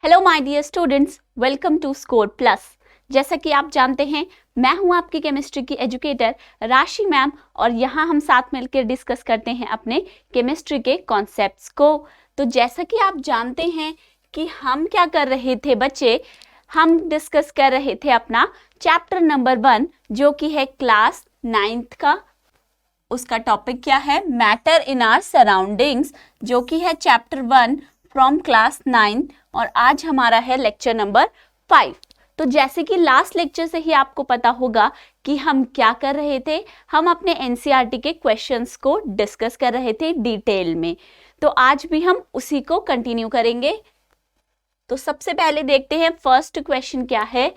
Hello my dear students, welcome to Score Plus. जैसा कि आप जानते हैं, मैं हूं आपकी केमिस्ट्री की एजुकेटर राशि मैम और यहाँ हम साथ मिलकर डिस्कस करते हैं अपने केमिस्ट्री के कॉन्सेप्ट्स को। तो जैसा कि आप जानते हैं कि हम क्या कर रहे थे बच्चे, हम डिस्कस कर रहे थे अपना चैप्टर नंबर 1 जो कि है क्लास 9th का। उसका टॉपिक क्या है? मैटर इन आवर सराउंडिंग्स, जो कि है चैप्टर 1 फ्रॉम क्लास 9 और आज हमारा है लेक्चर नंबर 5। तो जैसे कि लास्ट लेक्चर से ही आपको पता होगा कि हम क्या कर रहे थे, हम अपने एनसीईआरटी के क्वेश्चंस को डिस्कस कर रहे थे डिटेल में। तो आज भी हम उसी को कंटिन्यू करेंगे। तो सबसे पहले देखते हैं फर्स्ट क्वेश्चन क्या है।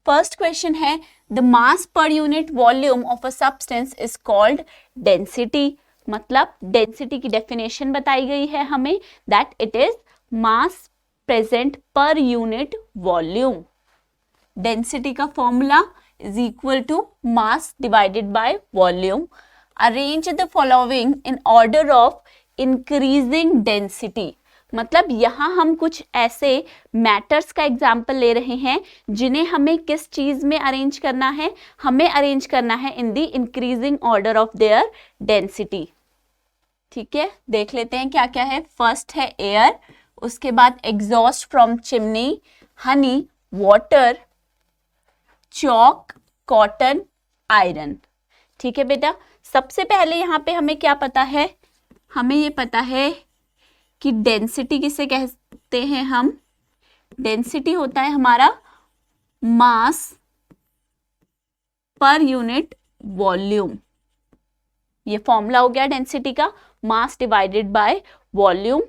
फर्स्ट क्वेश्चन है the mass per unit volume of a substance is called density. मतलब डेंसिटी की डेफिनेशन बताई गई है हमें, that it is mass present per unit volume. Density का formula is equal to mass divided by volume. Arrange the following in order of increasing density. मतलब यहाँ हम कुछ ऐसे मैटर्स का एग्जाम्पल ले रहे हैं जिन्हें हमें किस चीज में अरेंज करना है, हमें अरेंज करना है in the increasing order of their density. ठीक है, देख लेते हैं क्या क्या है। फर्स्ट है एयर, उसके बाद exhaust from chimney, Honey, water, chalk, cotton, iron. ठीक है बेटा, सबसे पहले यहाँ पे हमें क्या पता है? हमें ये पता है कि डेंसिटी किसे कहते हैं हम? डेंसिटी होता है हमारा मास पर यूनिट वॉल्यूम। ये फॉर्मूला हो गया डेंसिटी का, मास डिवाइडेड बाय वॉल्यूम।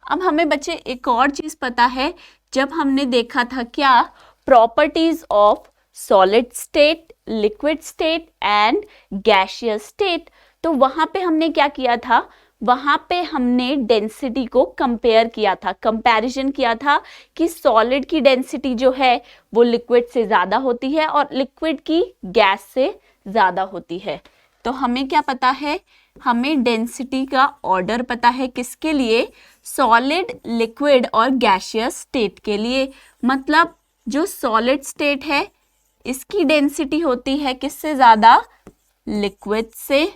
अब हमें बच्चे एक और चीज पता है, जब हमने देखा था क्या, properties of solid state, liquid state and gaseous state. तो वहां पे हमने क्या किया था? वहां पे हमने डेंसिटी को कंपेयर किया था, कंपैरिजन किया था कि सॉलिड की डेंसिटी जो है वो लिक्विड से ज्यादा होती है और लिक्विड की गैस से ज्यादा होती है। तो हमें क्या पता है? हमें डेंसिटी का ऑर्डर पता है किसके लिए? सॉलिड, लिक्विड और गैसियस स्टेट के लिए। मतलब जो सॉलिड स्टेट है इसकी डेंसिटी होती है किससे ज्यादा? लिक्विड से।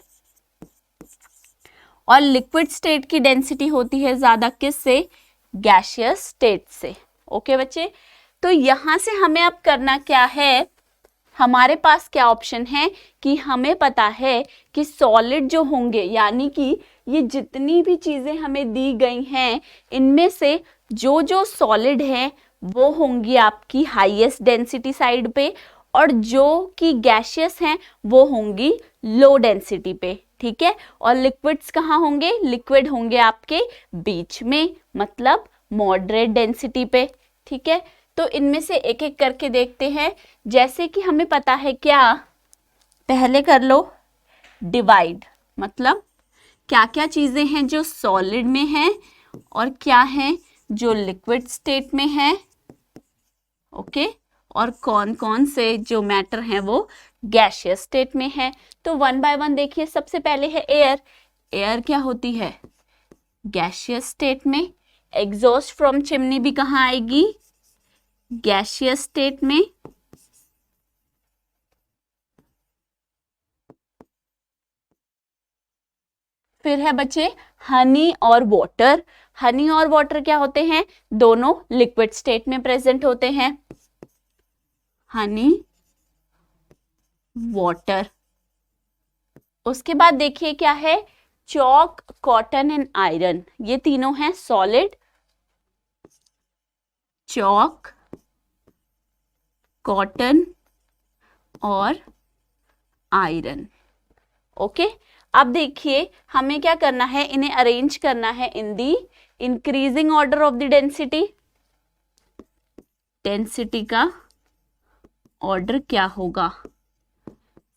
और लिक्विड स्टेट की डेंसिटी होती है ज्यादा किससे? गैसियस स्टेट से। ओके बच्चे, तो यहां से हमें अब करना क्या है? हमारे पास क्या ऑप्शन है कि हमें पता है कि सॉलिड जो होंगे, यानी कि ये जितनी भी चीजें हमें दी गई हैं इनमें से जो जो सॉलिड है वो होंगी आपकी हाईएस्ट डेंसिटी साइड पे और जो कि गैसियस हैं वो होंगी लो डेंसिटी पे। ठीक है, और लिक्विड्स कहाँ होंगे? लिक्विड होंगे आपके बीच में, मतलब मॉडरेट डेंसिटी पे। ठीक है, तो इनमें से एक एक करके देखते हैं। जैसे कि हमें पता है क्या, पहले कर लो डिवाइड। मतलब क्या क्या चीजें हैं जो सॉलिड में हैं और क्या है जो लिक्विड स्टेट में है। ओके, और कौन कौन से जो मैटर हैं वो गैसियस स्टेट में है। तो वन बाय वन देखिए। सबसे पहले है एयर। एयर क्या होती है? गैसियस स्टेट में। एग्जॉस्ट फ्रॉम चिमनी भी कहाँ आएगी? गैसियस स्टेट में। फिर है बच्चे हनी और वाटर। हनी और वाटर क्या होते हैं? दोनों लिक्विड स्टेट में प्रेजेंट होते हैं। हनी, वाटर। उसके बाद देखिए क्या है, चॉक, कॉटन एंड आयरन। ये तीनों हैं सॉलिड। चॉक, कॉटन और आयरन। ओके, अब देखिए हमें क्या करना है, इन्हें अरेंज करना है in the increasing order of the density. Density का ऑर्डर क्या होगा?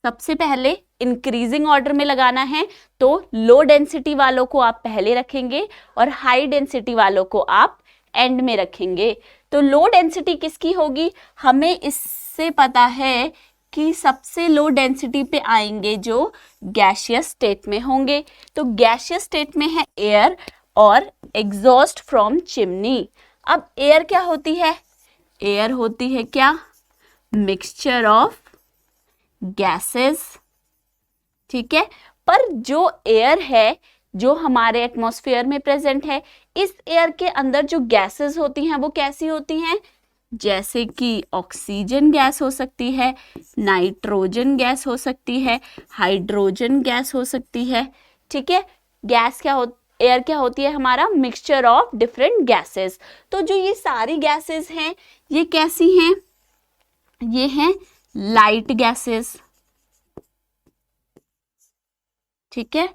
सबसे पहले इंक्रीजिंग ऑर्डर में लगाना है, तो लो डेंसिटी वालों को आप पहले रखेंगे और हाई डेंसिटी वालों को आप एंड में रखेंगे। तो लो डेंसिटी किसकी होगी? हमें इससे पता है कि सबसे लो डेंसिटी पे आएंगे जो गैसियस स्टेट में होंगे। तो गैसियस स्टेट में है एयर और एग्जॉस्ट फ्रॉम चिमनी। अब एयर क्या होती है? एयर होती है क्या? मिक्सचर ऑफ गैसेस, ठीक है। पर जो एयर है जो हमारे एटमॉस्फेयर में प्रेजेंट है, इस एयर के अंदर जो गैसेस होती हैं वो कैसी होती हैं? जैसे कि ऑक्सीजन गैस हो सकती है, नाइट्रोजन गैस हो सकती है, हाइड्रोजन गैस हो सकती है, ठीक है। गैस क्या एयर क्या होती है? हमारा मिक्सचर ऑफ डिफरेंट गैसेस। तो जो ये सारी गैसेस हैं ये कैसी हैं? ये हैं लाइट गैसेस, ठीक है।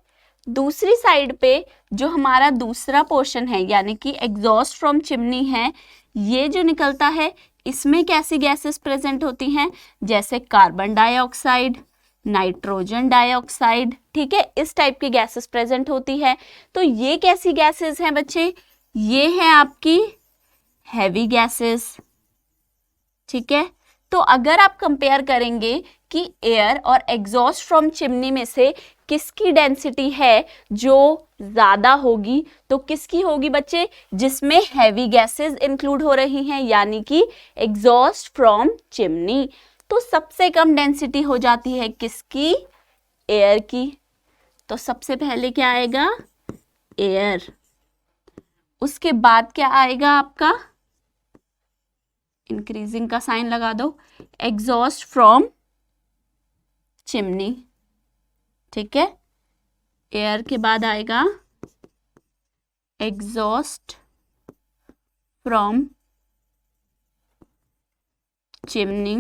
दूसरी साइड पे जो हमारा दूसरा पोर्शन है यानी कि एग्जॉस्ट फ्रॉम चिमनी है, ये जो निकलता है इसमें कैसी गैसेस प्रेजेंट होती हैं? जैसे कार्बन डाइऑक्साइड, नाइट्रोजन डाइऑक्साइड, ठीक है, इस टाइप की गैसेस प्रेजेंट होती है। तो ये कैसी गैसेस हैं बच्चे? ये है आपकी हैवी गैसेस, ठीक है। तो अगर आप कंपेयर करेंगे कि एयर और एग्जॉस्ट फ्रॉम चिमनी में से किसकी डेंसिटी है जो ज्यादा होगी, तो किसकी होगी बच्चे? जिसमें हैवी गैसेस इंक्लूड हो रही हैं, यानी कि एग्जॉस्ट फ्रॉम चिमनी। तो सबसे कम डेंसिटी हो जाती है किसकी? एयर की। तो सबसे पहले क्या आएगा? एयर। उसके बाद क्या आएगा आपका? इंक्रीजिंग का साइन लगा दो, एग्जॉस्ट फ्रॉम चिमनी, ठीक है। एयर के बाद आएगा एग्जॉस्ट फ्रॉम चिमनी,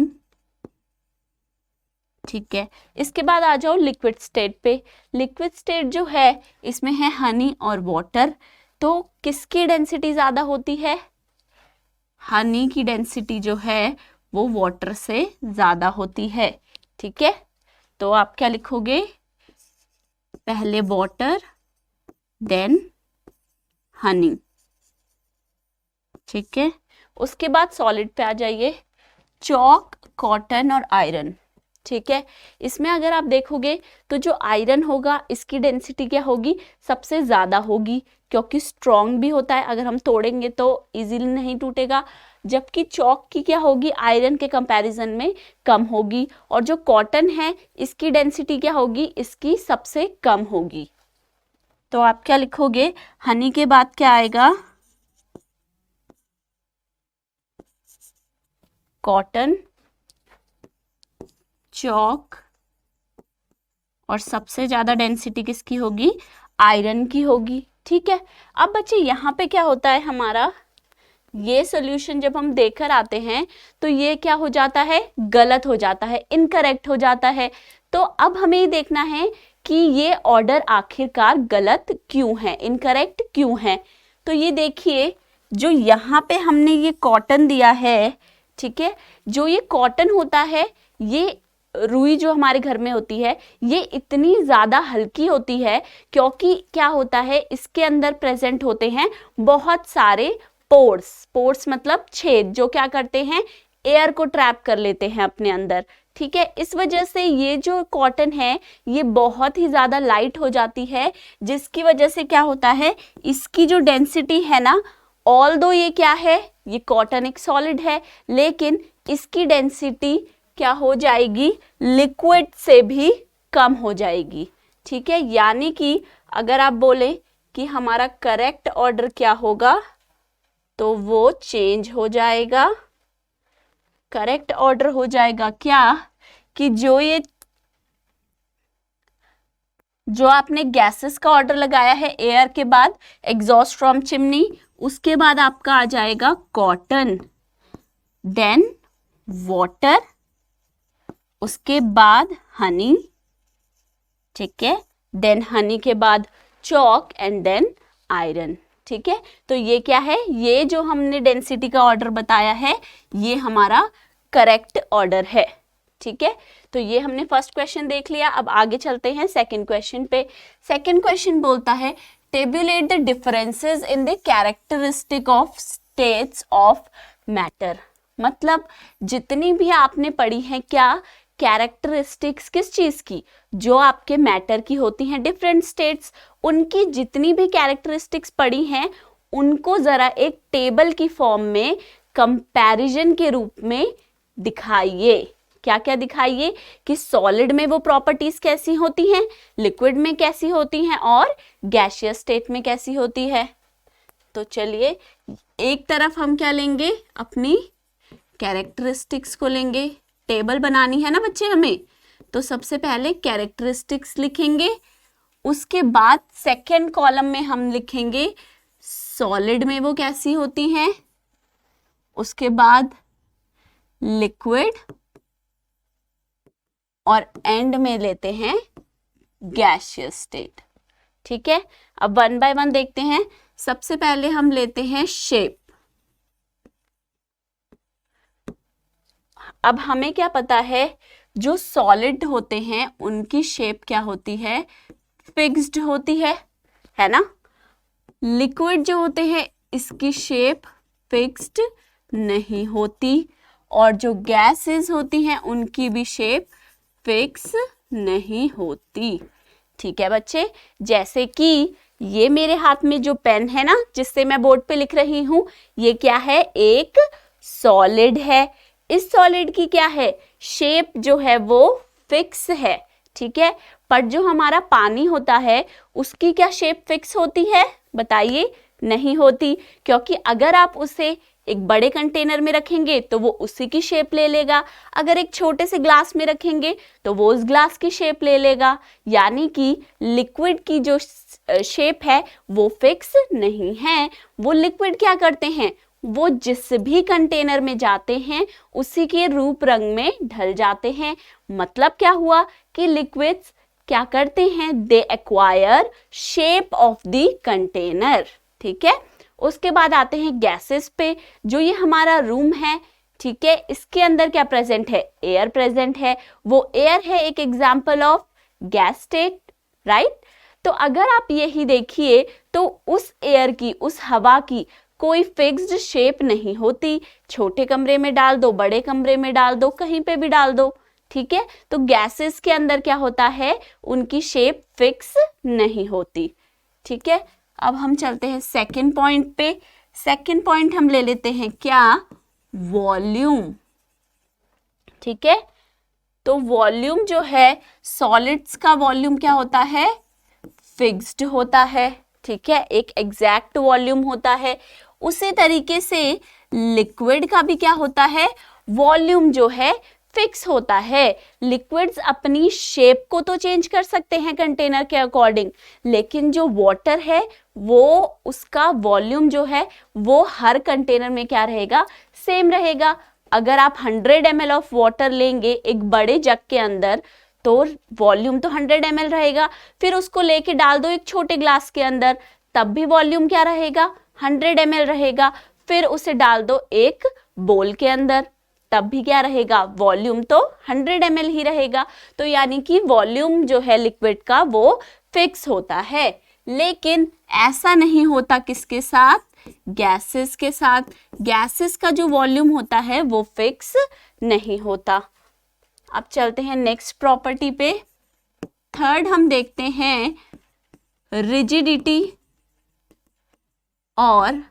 ठीक है। इसके बाद आ जाओ लिक्विड स्टेट पे। लिक्विड स्टेट जो है इसमें है हनी और वाटर। तो किसकी डेंसिटी ज्यादा होती है? हनी की डेंसिटी जो है वो वाटर से ज्यादा होती है, ठीक है। तो आप क्या लिखोगे? पहले वाटर देन हनी, ठीक है। उसके बाद सॉलिड पे आ जाइए, चॉक, कॉटन और आयरन, ठीक है। इसमें अगर आप देखोगे तो जो आयरन होगा इसकी डेंसिटी क्या होगी? सबसे ज्यादा होगी, क्योंकि स्ट्रॉन्ग भी होता है, अगर हम तोड़ेंगे तो इजीली नहीं टूटेगा। जबकि चॉक की क्या होगी? आयरन के कंपैरिजन में कम होगी। और जो कॉटन है इसकी डेंसिटी क्या होगी? इसकी सबसे कम होगी। तो आप क्या लिखोगे? हनी के बाद क्या आएगा? कॉटन, चॉक, और सबसे ज्यादा डेंसिटी किसकी होगी? आयरन की होगी, ठीक है। अब बच्चे यहाँ पे क्या होता है हमारा, ये सॉल्यूशन जब हम देकर आते हैं तो ये क्या हो जाता है? गलत हो जाता है, इनकरेक्ट हो जाता है। तो अब हमें ये देखना है कि ये ऑर्डर आखिरकार गलत क्यों है, इनकरेक्ट क्यों है। तो ये देखिए, जो यहाँ पे हमने ये कॉटन दिया है, ठीक है, जो ये कॉटन होता है, ये रुई जो हमारे घर में होती है, ये इतनी ज्यादा हल्की होती है क्योंकि क्या होता है, इसके अंदर प्रेजेंट होते हैं बहुत सारे पोर्स। पोर्स मतलब छेद, जो क्या करते हैं? एयर को ट्रैप कर लेते हैं अपने अंदर, ठीक है। इस वजह से ये जो कॉटन है ये बहुत ही ज्यादा लाइट हो जाती है, जिसकी वजह से क्या होता है, इसकी जो डेंसिटी है ना, ऑल्दो ये क्या है, ये कॉटन एक सॉलिड है, लेकिन इसकी डेंसिटी क्या हो जाएगी? लिक्विड से भी कम हो जाएगी, ठीक है। यानी कि अगर आप बोले कि हमारा करेक्ट ऑर्डर क्या होगा, तो वो चेंज हो जाएगा। करेक्ट ऑर्डर हो जाएगा क्या? कि जो आपने गैसेस का ऑर्डर लगाया है, एयर के बाद एग्जॉस्ट फ्रॉम चिमनी, उसके बाद आपका आ जाएगा कॉटन, देन वाटर, उसके बाद हनी, ठीक है, देन हनी के बाद चॉक एंड देन आयरन, ठीक है। तो ये क्या है? ये जो हमने डेंसिटी का ऑर्डर बताया है ये हमारा करेक्ट ऑर्डर है, ठीक है। तो ये हमने फर्स्ट क्वेश्चन देख लिया। अब आगे चलते हैं सेकंड क्वेश्चन पे। सेकंड क्वेश्चन बोलता है tablet the differences in the characteristic of states of matter. मतलब जितनी भी आपने पढ़ी है क्या कैरेक्टरिस्टिक्स किस चीज की? जो आपके मैटर की होती हैं डिफरेंट स्टेट्स, उनकी जितनी भी कैरेक्टरिस्टिक्स पढ़ी हैं उनको जरा एक टेबल की फॉर्म में कंपैरिजन के रूप में दिखाइए। क्या क्या दिखाइए कि सॉलिड में वो प्रॉपर्टीज कैसी होती हैं, लिक्विड में कैसी होती हैं और गैसियस स्टेट में कैसी होती है। तो चलिए एक तरफ हम क्या लेंगे, अपनी कैरेक्टरिस्टिक्स को लेंगे। टेबल बनानी है ना बच्चे हमें, तो सबसे पहले कैरेक्टरिस्टिक्स लिखेंगे, उसके बाद सेकेंड कॉलम में हम लिखेंगे सॉलिड में वो कैसी होती हैं, उसके बाद लिक्विड और एंड में लेते हैं गैसियस स्टेट। ठीक है, अब वन बाय वन देखते हैं। सबसे पहले हम लेते हैं शेप। अब हमें क्या पता है, जो सॉलिड होते हैं उनकी शेप क्या होती है, फिक्स्ड होती है ना। लिक्विड जो होते हैं इसकी शेप फिक्स्ड नहीं होती, और जो गैसेस होती हैं उनकी भी शेप फिक्स नहीं होती। ठीक है बच्चे, जैसे कि ये मेरे हाथ में जो पेन है ना, जिससे मैं बोर्ड पे लिख रही हूं, ये क्या है, एक सॉलिड है। इस सॉलिड की क्या है, शेप जो है वो फिक्स है। ठीक है, पर जो हमारा पानी होता है उसकी क्या शेप फिक्स होती है, बताइए, नहीं होती। क्योंकि अगर आप उसे एक बड़े कंटेनर में रखेंगे तो वो उसी की शेप ले लेगा, अगर एक छोटे से ग्लास में रखेंगे तो वो उस ग्लास की शेप ले लेगा। यानी कि लिक्विड की जो शेप है वो फिक्स नहीं है। वो लिक्विड क्या करते हैं, वो जिस भी कंटेनर में जाते हैं उसी के रूप रंग में ढल जाते हैं। मतलब क्या हुआ कि लिक्विड्स क्या करते हैं, they acquire shape of the container. ठीक है, उसके बाद आते हैं गैसेस पे। जो ये हमारा रूम है, ठीक है, इसके अंदर क्या प्रेजेंट है, एयर प्रेजेंट है। वो एयर है एक example of gas state, right. तो अगर आप यही देखिए तो उस एयर की, उस हवा की कोई फिक्स्ड शेप नहीं होती। छोटे कमरे में डाल दो, बड़े कमरे में डाल दो, कहीं पे भी डाल दो। ठीक है, तो गैसेस के अंदर क्या होता है, उनकी शेप फिक्स नहीं होती। ठीक है, अब हम चलते हैं सेकंड पॉइंट पे। सेकंड पॉइंट हम ले लेते हैं क्या, वॉल्यूम। ठीक है, तो वॉल्यूम जो है, सॉलिड्स का वॉल्यूम क्या होता है, फिक्स्ड होता है। ठीक है, एक एग्जैक्ट वॉल्यूम होता है। उसी तरीके से लिक्विड का भी क्या होता है, वॉल्यूम जो है फिक्स होता है। लिक्विड्स अपनी शेप को तो चेंज कर सकते हैं कंटेनर के अकॉर्डिंग, लेकिन जो वाटर है वो उसका वॉल्यूम जो है वो हर कंटेनर में क्या रहेगा, सेम रहेगा। अगर आप 100 ml ऑफ वाटर लेंगे एक बड़े जग के अंदर, तो वॉल्यूम तो 100 ml रहेगा। फिर उसको लेके डाल दो एक छोटे ग्लास के अंदर, तब भी वॉल्यूम क्या रहेगा, 100 ml रहेगा। फिर उसे डाल दो एक बोल के अंदर, तब भी क्या रहेगा, वॉल्यूम तो 100 ml ही रहेगा। तो यानी कि वॉल्यूम जो है लिक्विड का वो फिक्स होता है। लेकिन ऐसा नहीं होता किसके साथ, गैसेस के साथ। गैसेस का जो वॉल्यूम होता है वो फिक्स नहीं होता। अब चलते हैं नेक्स्ट प्रॉपर्टी पे। थर्ड हम देखते हैं रिजिडिटी और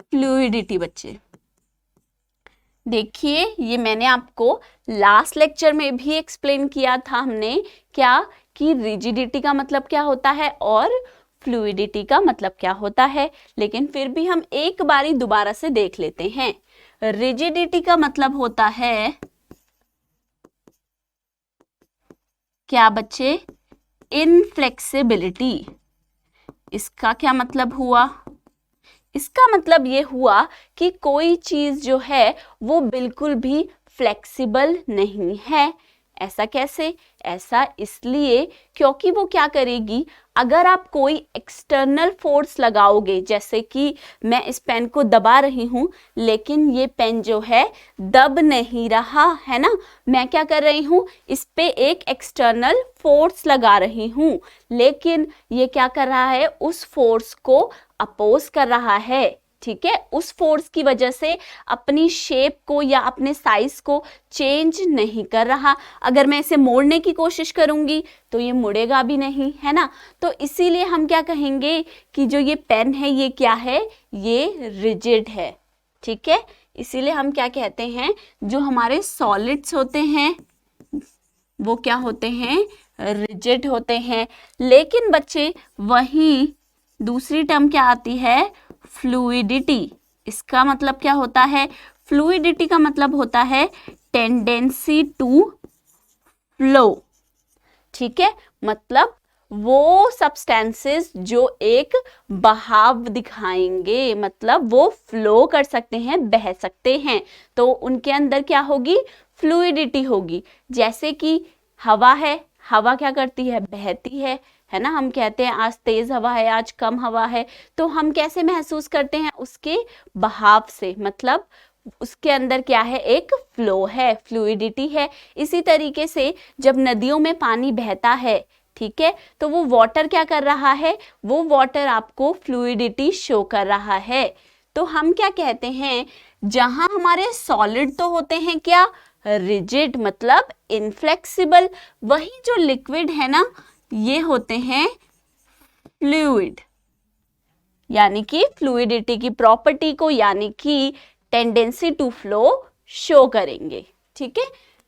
फ्लूइडिटी। बच्चे देखिए, ये मैंने आपको लास्ट लेक्चर में भी एक्सप्लेन किया था हमने, क्या कि रिजिडिटी का मतलब क्या होता है और फ्लूइडिटी का मतलब क्या होता है। लेकिन फिर भी हम एक बारी दोबारा से देख लेते हैं। रिजिडिटी का मतलब होता है क्या बच्चे, इनफ्लेक्सिबिलिटी। इसका क्या मतलब हुआ, इसका मतलब ये हुआ कि कोई चीज जो है वो बिल्कुल भी फ्लेक्सिबल नहीं है। ऐसा कैसे, ऐसा इसलिए क्योंकि वो क्या करेगी, अगर आप कोई एक्सटर्नल फोर्स लगाओगे, जैसे कि मैं इस पेन को दबा रही हूँ लेकिन ये पेन जो है दब नहीं रहा है ना, मैं क्या कर रही हूँ, इस पे एक एक्सटर्नल फोर्स लगा रही हूँ, लेकिन ये क्या कर रहा है, उस फोर्स को अपोज कर रहा है। ठीक है, उस फोर्स की वजह से अपनी शेप को या अपने साइज को चेंज नहीं कर रहा। अगर मैं इसे मोड़ने की कोशिश करूंगी तो ये मुड़ेगा भी नहीं, है ना। तो इसीलिए हम क्या कहेंगे कि जो ये पेन है ये क्या है, ये रिजिड है। ठीक है, इसीलिए हम क्या कहते हैं, जो हमारे सॉलिड्स होते हैं वो क्या होते हैं, रिजिड होते हैं। लेकिन बच्चे वहीं दूसरी टर्म क्या आती है, फ्लूइडिटी। इसका मतलब क्या होता है, फ्लूइडिटी का मतलब होता है टेंडेंसी टू फ्लो। ठीक है, मतलब वो सब्सटेंसेस जो एक बहाव दिखाएंगे, मतलब वो फ्लो कर सकते हैं, बह सकते हैं, तो उनके अंदर क्या होगी, फ्लूइडिटी होगी। जैसे कि हवा है, हवा क्या करती है, बहती है ना। हम कहते हैं आज तेज हवा है, आज कम हवा है, तो हम कैसे महसूस करते हैं, उसके बहाव से, मतलब उसके अंदर क्या है, एक फ्लो है, फ्लूइडिटी है। इसी तरीके से जब नदियों में पानी बहता है, ठीक है, तो वो वाटर क्या कर रहा है, वो वाटर आपको फ्लूइडिटी शो कर रहा है। तो हम क्या कहते हैं, जहां हमारे सॉलिड तो होते हैं क्या, रिजिड, मतलब इनफ्लेक्सिबल, वही जो लिक्विड है ना, ये होते हैं फ्लूइड। यानी कि फ्लूइडिटी की प्रॉपर्टी को, यानी कि टेंडेंसी टू फ्लो शो करेंगे। ठीक है,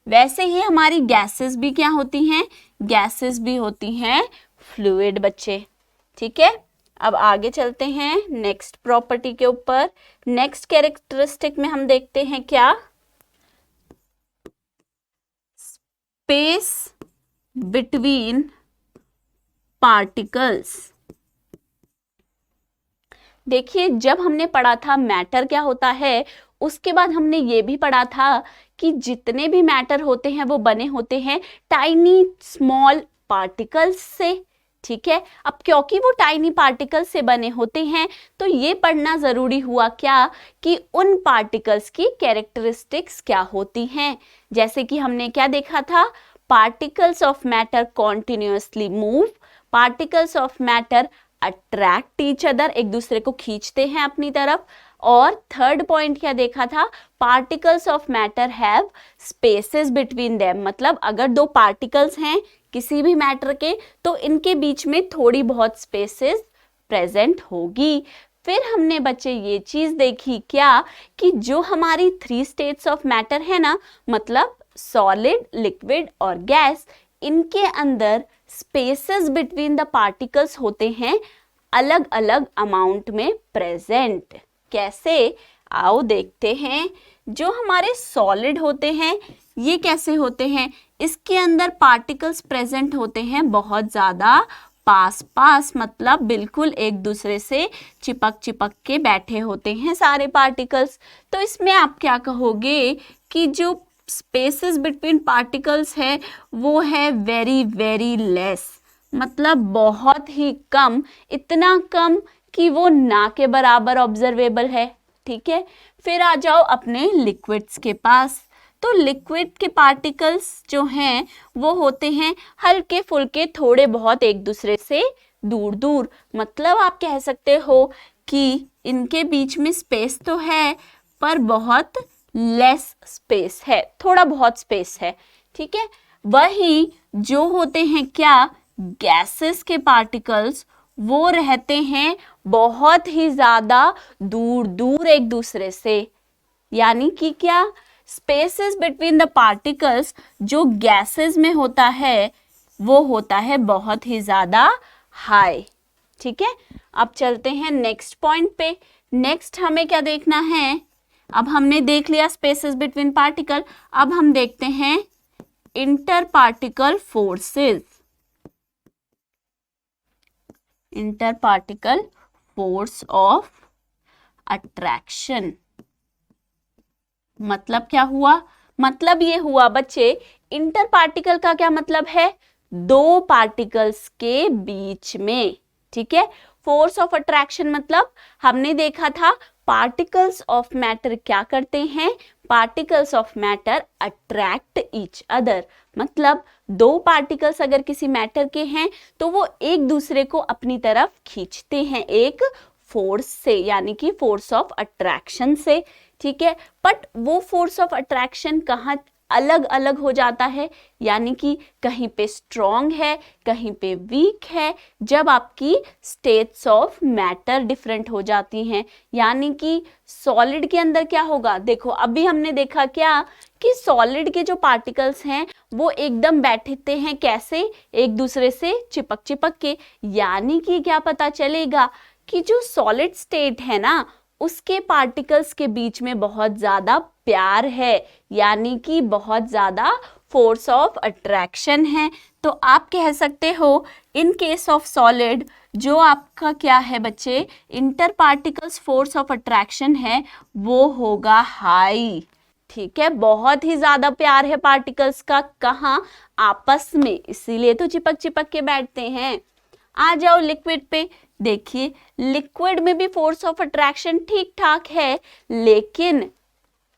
वैसे ही हमारी गैसेस भी क्या होती हैं, गैसेस भी होती हैं फ्लूइड बच्चे। ठीक है, अब आगे चलते हैं नेक्स्ट प्रॉपर्टी के ऊपर। नेक्स्ट कैरेक्टरिस्टिक में हम देखते हैं क्या, स्पेस बिटवीन पार्टिकल्स। देखिए, जब हमने पढ़ा था मैटर क्या होता है, उसके बाद हमने ये भी पढ़ा था कि जितने भी मैटर होते हैं वो बने होते हैं टाइनी स्मॉल पार्टिकल्स से। ठीक है, अब क्योंकि वो टाइनी पार्टिकल्स से बने होते हैं तो ये पढ़ना जरूरी हुआ क्या, कि उन पार्टिकल्स की कैरेक्टरिस्टिक्स क्या होती हैं। जैसे कि हमने क्या देखा था, particles of matter continuously move, particles of matter attract each other, एक दूसरे को खींचते हैं अपनी तरफ। और थर्ड पॉइंट क्या देखा था, particles of matter have spaces between them, मतलब अगर दो पार्टिकल्स हैं किसी भी मैटर के तो इनके बीच में थोड़ी बहुत स्पेसेस प्रेजेंट होगी। फिर हमने बच्चे ये चीज देखी क्या, कि जो हमारी 3 स्टेट्स ऑफ मैटर है ना, मतलब सॉलिड, लिक्विड और गैस, इनके अंदर स्पेसेस बिटवीन द पार्टिकल्स होते हैं अलग अलग अमाउंट में प्रेजेंट। कैसे, आओ देखते हैं। जो हमारे सॉलिड होते हैं ये कैसे होते हैं, इसके अंदर पार्टिकल्स प्रेजेंट होते हैं बहुत ज्यादा पास पास, मतलब बिल्कुल एक दूसरे से चिपक चिपक के बैठे होते हैं सारे पार्टिकल्स। तो इसमें आप क्या कहोगे कि जो स्पेसेस बिटवीन पार्टिकल्स है वो है वेरी वेरी लेस, मतलब बहुत ही कम, इतना कम कि वो ना के बराबर ऑब्जर्वेबल है। ठीक है, फिर आ जाओ अपने लिक्विड्स के पास। तो लिक्विड के पार्टिकल्स जो हैं वो होते हैं हल्के फुल्के, थोड़े बहुत एक दूसरे से दूर दूर, मतलब आप कह सकते हो कि इनके बीच में स्पेस तो है पर बहुत लेस स्पेस है, थोड़ा बहुत स्पेस है। ठीक है, वही जो होते हैं क्या, गैसेस के पार्टिकल्स, वो रहते हैं बहुत ही ज्यादा दूर दूर एक दूसरे से। यानी कि क्या, स्पेसेस बिटवीन द पार्टिकल्स जो गैसेस में होता है वो होता है बहुत ही ज्यादा हाई। ठीक है, अब चलते हैं नेक्स्ट पॉइंट पे। नेक्स्ट हमें क्या देखना है, अब हमने देख लिया स्पेसेस बिटवीन पार्टिकल, अब हम देखते हैं inter particle forces. Inter particle force of attraction, मतलब क्या हुआ, मतलब ये हुआ बच्चे, इंटर पार्टिकल का क्या मतलब है, दो पार्टिकल्स के बीच में। ठीक है, फोर्स ऑफ अट्रैक्शन मतलब हमने देखा था पार्टिकल्स ऑफ मैटर क्या करते हैं, particles of matter attract each other, मतलब दो पार्टिकल्स अगर किसी मैटर के हैं तो वो एक दूसरे को अपनी तरफ खींचते हैं एक फोर्स से, यानी कि फोर्स ऑफ अट्रैक्शन से, ठीक है। बट वो फोर्स ऑफ अट्रैक्शन कहाँ अलग अलग हो जाता है, यानी कि कहीं पे स्ट्रॉन्ग है, कहीं पे वीक है, जब आपकी स्टेट्स ऑफ मैटर डिफरेंट हो जाती हैं। यानी कि सॉलिड के अंदर क्या होगा, देखो अभी हमने देखा क्या कि सॉलिड के जो पार्टिकल्स हैं वो एकदम बैठते हैं कैसे, एक दूसरे से चिपक चिपक के। यानी कि क्या पता चलेगा कि जो सॉलिड स्टेट है ना उसके पार्टिकल्स के बीच में बहुत ज्यादा प्यार है, यानी कि बहुत ज्यादा फोर्स ऑफ अट्रैक्शन है। तो आप कह सकते हो इन केस ऑफ सॉलिड जो आपका क्या है बच्चे, inter particles force of attraction है वो होगा हाई, ठीक है। बहुत ही ज्यादा प्यार है पार्टिकल्स का, कहाँ, आपस में, इसीलिए तो चिपक चिपक के बैठते हैं। आ जाओ लिक्विड पे, देखिए लिक्विड में भी फोर्स ऑफ अट्रैक्शन ठीक ठाक है, लेकिन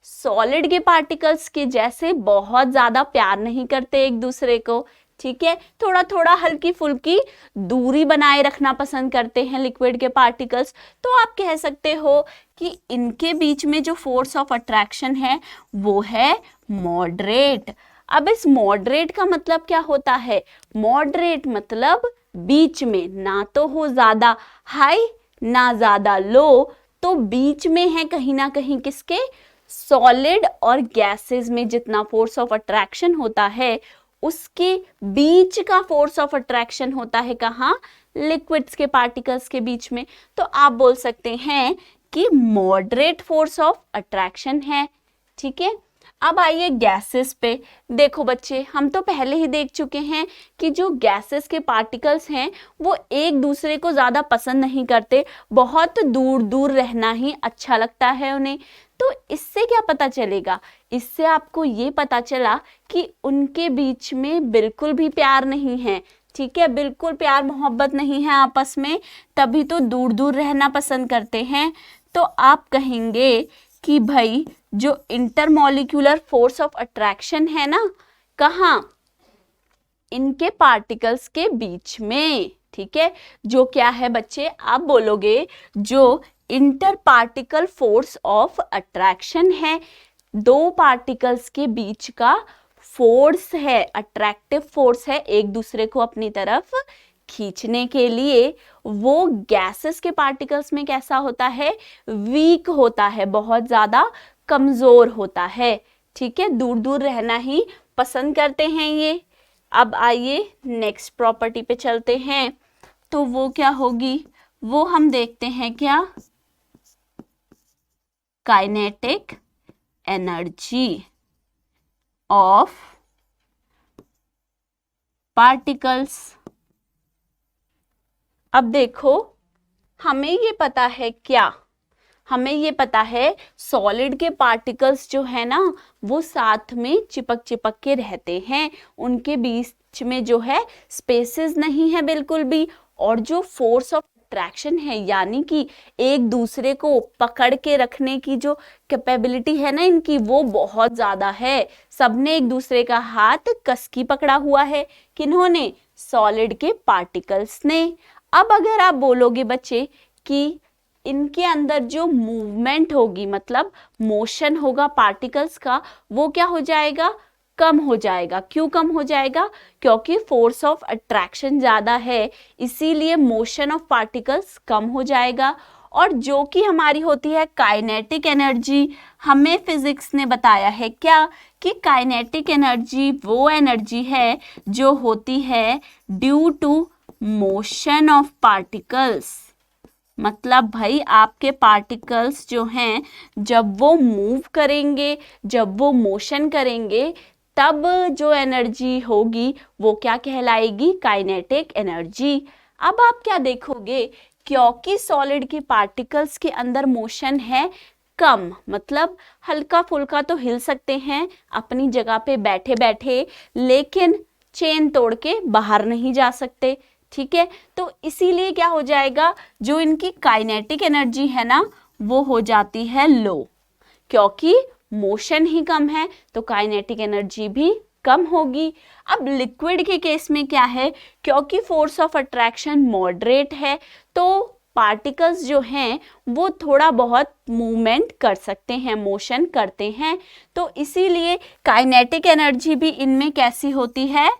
सॉलिड के पार्टिकल्स के जैसे बहुत ज्यादा प्यार नहीं करते एक दूसरे को, ठीक है। थोड़ा थोड़ा हल्की फुल्की दूरी बनाए रखना पसंद करते हैं लिक्विड के पार्टिकल्स। तो आप कह सकते हो कि इनके बीच में जो फोर्स ऑफ अट्रैक्शन है वो है मॉडरेट। अब इस मॉडरेट का मतलब क्या होता है, मॉडरेट मतलब बीच में, ना तो हो ज्यादा हाई ना ज्यादा लो, तो बीच में है कहीं ना कहीं किसके, सॉलिड और गैसेस में जितना फोर्स ऑफ अट्रैक्शन होता है उसके बीच का फोर्स ऑफ अट्रैक्शन होता है कहाँ, लिक्विड्स के पार्टिकल्स के बीच में। तो आप बोल सकते हैं कि मॉडरेट फोर्स ऑफ अट्रैक्शन है, ठीक है। अब आइए गैसेस पे, देखो बच्चे हम तो पहले ही देख चुके हैं कि जो गैसेस के पार्टिकल्स हैं वो एक दूसरे को ज़्यादा पसंद नहीं करते, बहुत दूर दूर रहना ही अच्छा लगता है उन्हें। तो इससे क्या पता चलेगा, इससे आपको ये पता चला कि उनके बीच में बिल्कुल भी प्यार नहीं है, ठीक है, बिल्कुल प्यार मोहब्बत नहीं है आपस में, तभी तो दूर दूर रहना पसंद करते हैं। तो आप कहेंगे कि भाई जो इंटरमॉलिक्यूलर फोर्स ऑफ अट्रैक्शन है ना, कहाँ, इनके पार्टिकल्स के बीच में, ठीक है। जो क्या है बच्चे, आप बोलोगे जो inter particle force of attraction है, दो पार्टिकल्स के बीच का फोर्स है, अट्रैक्टिव फोर्स है एक दूसरे को अपनी तरफ खींचने के लिए, वो गैसेस के पार्टिकल्स में कैसा होता है, वीक होता है, बहुत ज्यादा कमजोर होता है, ठीक है, दूर दूर रहना ही पसंद करते हैं ये। अब आइए नेक्स्ट प्रॉपर्टी पे चलते हैं, तो वो क्या होगी, वो हम देखते हैं क्या, काइनेटिक एनर्जी ऑफ पार्टिकल्स। अब देखो हमें ये पता है क्या, हमें ये पता है सॉलिड के पार्टिकल्स जो है ना वो साथ में चिपक चिपक के रहते हैं, उनके बीच में जो है स्पेसेस नहीं है बिल्कुल भी, और जो फोर्स ऑफ अट्रैक्शन है यानी कि एक दूसरे को पकड़ के रखने की जो कैपेबिलिटी है ना इनकी, वो बहुत ज्यादा है। सबने एक दूसरे का हाथ कस की पकड़ा हुआ है, किन्होंने, सॉलिड के पार्टिकल्स ने। अब अगर आप बोलोगे बच्चे कि इनके अंदर जो मूवमेंट होगी, मतलब मोशन होगा पार्टिकल्स का, वो क्या हो जाएगा, कम हो जाएगा। क्यों कम हो जाएगा, क्योंकि फोर्स ऑफ अट्रैक्शन ज्यादा है, इसीलिए मोशन ऑफ पार्टिकल्स कम हो जाएगा। और जो कि हमारी होती है काइनेटिक एनर्जी, हमें फिजिक्स ने बताया है क्या, कि काइनेटिक एनर्जी वो एनर्जी है जो होती है due to motion of particles. मतलब भाई आपके पार्टिकल्स जो हैं जब वो मूव करेंगे, जब वो मोशन करेंगे, तब जो एनर्जी होगी वो क्या कहलाएगी, काइनेटिक एनर्जी। अब आप क्या देखोगे, क्योंकि सॉलिड के पार्टिकल्स के अंदर मोशन है कम, मतलब हल्का फुल्का तो हिल सकते हैं अपनी जगह पे बैठे बैठे, लेकिन चेन तोड़ के बाहर नहीं जा सकते, ठीक है। तो इसीलिए क्या हो जाएगा, जो इनकी काइनेटिक एनर्जी है ना वो हो जाती है लो, क्योंकि मोशन ही कम है तो काइनेटिक एनर्जी भी कम होगी। अब लिक्विड के केस में क्या है, क्योंकि फोर्स ऑफ अट्रैक्शन मॉडरेट है तो पार्टिकल्स जो हैं वो थोड़ा बहुत मूवमेंट कर सकते हैं, मोशन करते हैं। तो इसीलिए काइनेटिक एनर्जी भी इनमें कैसी होती है,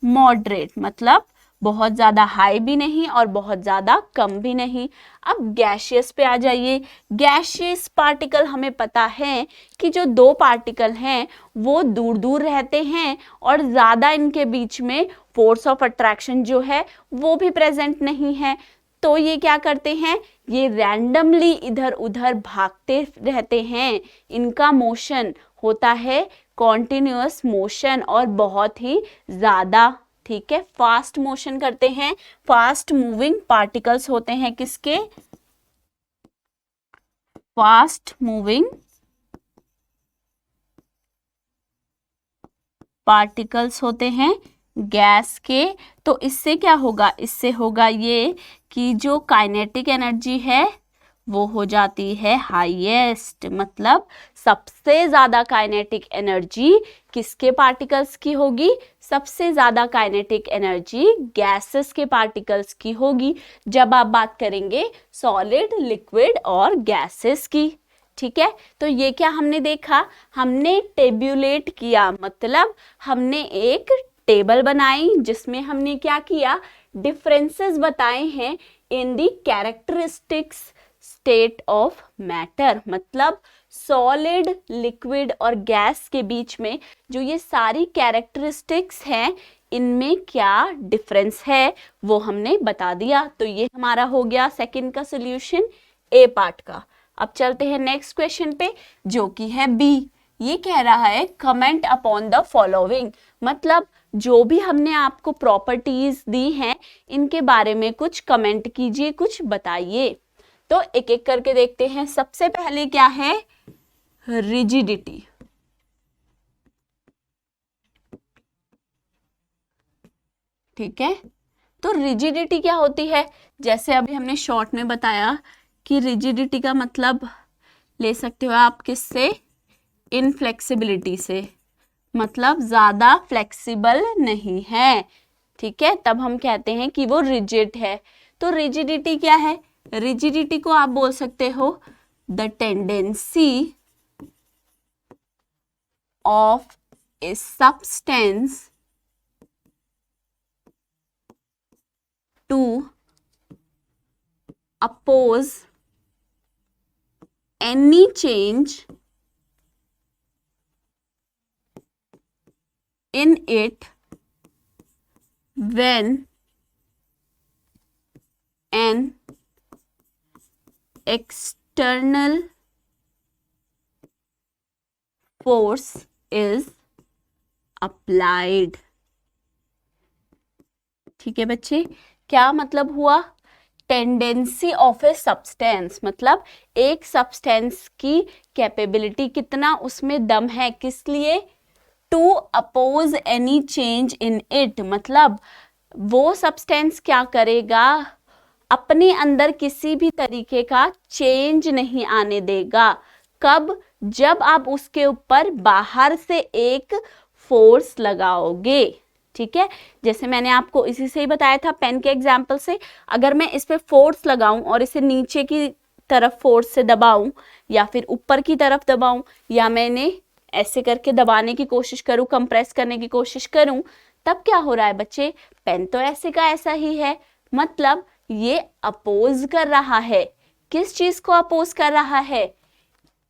मॉडरेट, मतलब बहुत ज़्यादा हाई भी नहीं और बहुत ज़्यादा कम भी नहीं। अब गैशियस पे आ जाइए। गैशियस पार्टिकल हमें पता है कि जो दो पार्टिकल हैं वो दूर दूर रहते हैं और ज़्यादा इनके बीच में फोर्स ऑफ अट्रैक्शन जो है वो भी प्रेजेंट नहीं है। तो ये क्या करते हैं, ये रैंडमली इधर उधर भागते रहते हैं। इनका मोशन होता है कॉन्टिन्यूअस मोशन और बहुत ही ज़्यादा, ठीक है, फास्ट मोशन करते हैं। फास्ट मूविंग पार्टिकल्स होते हैं किसके, फास्ट मूविंग पार्टिकल्स होते हैं गैस के। तो इससे क्या होगा, इससे होगा ये कि जो काइनेटिक एनर्जी है वो हो जाती है हाईएस्ट, मतलब सबसे ज्यादा काइनेटिक एनर्जी किसके पार्टिकल्स की होगी, सबसे ज्यादा काइनेटिक एनर्जी गैसेस के पार्टिकल्स की होगी जब आप बात करेंगे सॉलिड, लिक्विड और गैसेस की। ठीक है, तो ये क्या हमने देखा, हमने टेब्यूलेट किया, मतलब हमने एक टेबल बनाई जिसमें हमने क्या किया, डिफरेंसेस बताए हैं इन दी कैरेक्टरिस्टिक्स स्टेट ऑफ मैटर, मतलब सॉलिड, लिक्विड और गैस के बीच में जो ये सारी कैरेक्टरिस्टिक्स हैं इनमें क्या डिफरेंस है वो हमने बता दिया। तो ये हमारा हो गया सेकंड का सॉल्यूशन ए पार्ट का। अब चलते हैं नेक्स्ट क्वेश्चन पे जो कि है बी। ये कह रहा है कमेंट अपॉन द फॉलोइंग, मतलब जो भी हमने आपको प्रॉपर्टीज दी हैं इनके बारे में कुछ कमेंट कीजिए, कुछ बताइए। तो एक एक करके देखते हैं। सबसे पहले क्या है, रिजिडिटी। ठीक है, तो रिजिडिटी क्या होती है, जैसे अभी हमने शॉर्ट में बताया कि रिजिडिटी का मतलब ले सकते हो आप किससे, इनफ्लेक्सिबिलिटी से, मतलब ज्यादा फ्लेक्सिबल नहीं है। ठीक है, तब हम कहते हैं कि वो रिजिड है। तो रिजिडिटी क्या है, रिजिडिटी को आप बोल सकते हो the tendency of a substance to oppose any change in it when an external force is applied। ठीक है बच्चे, क्या मतलब हुआ, टेंडेंसी ऑफ ए सब्सटेंस, मतलब एक सब्सटेंस की कैपेबिलिटी, कितना उसमें दम है, किस लिए, to oppose any change in it, मतलब वो सब्सटेंस क्या करेगा, अपने अंदर किसी भी तरीके का चेंज नहीं आने देगा। कब, जब आप उसके ऊपर बाहर से एक फोर्स लगाओगे। ठीक है, जैसे मैंने आपको इसी से ही बताया था पेन के एग्जाम्पल से, अगर मैं इस पे फोर्स लगाऊं और इसे नीचे की तरफ फोर्स से दबाऊं या फिर ऊपर की तरफ दबाऊं या मैंने ऐसे करके दबाने की कोशिश करूं, कंप्रेस करने की कोशिश करूं, तब क्या हो रहा है बच्चे, पेन तो ऐसे का ऐसा ही है, मतलब ये अपोज कर रहा है। किस चीज को अपोज कर रहा है,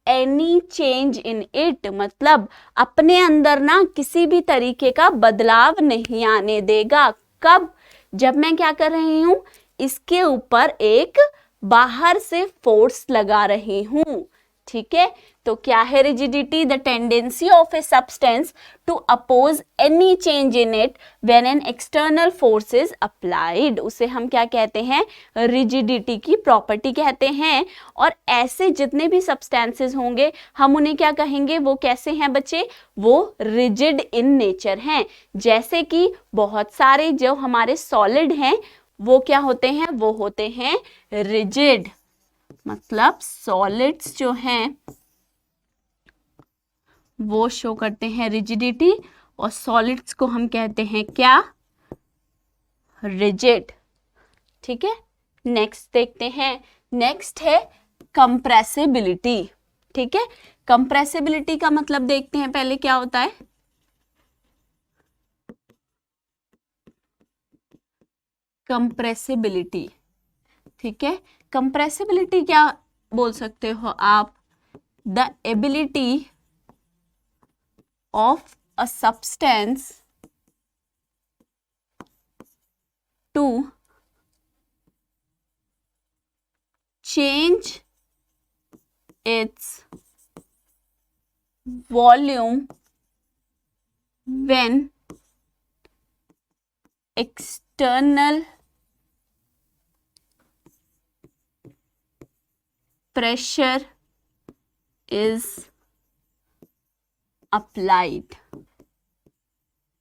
एनी चेंज इन इट, मतलब अपने अंदर ना किसी भी तरीके का बदलाव नहीं आने देगा। कब, जब मैं क्या कर रही हूं, इसके ऊपर एक बाहर से फोर्स लगा रही हूं। ठीक है, तो क्या है rigidity, the tendency of a substance to oppose any change in it when an external force is applied, उसे हम क्या कहते हैं, रिजिडिटी की प्रॉपर्टी कहते हैं। और ऐसे जितने भी सब्सटेंसेस होंगे हम उन्हें क्या कहेंगे, वो कैसे हैं बच्चे, वो रिजिड इन नेचर हैं। जैसे कि बहुत सारे जो हमारे सॉलिड हैं वो क्या होते हैं, वो होते हैं रिजिड, मतलब सॉलिड्स जो हैं वो शो करते हैं रिजिडिटी और सॉलिड्स को हम कहते हैं क्या, रिजिड। ठीक है, नेक्स्ट देखते हैं, नेक्स्ट है कंप्रेसिबिलिटी। ठीक है, कंप्रेसिबिलिटी का मतलब देखते हैं पहले क्या होता है। कंप्रेसिबिलिटी, ठीक है, कंप्रेसिबिलिटी क्या बोल सकते हो आप, the ability of a substance to change its volume when external pressure is applied।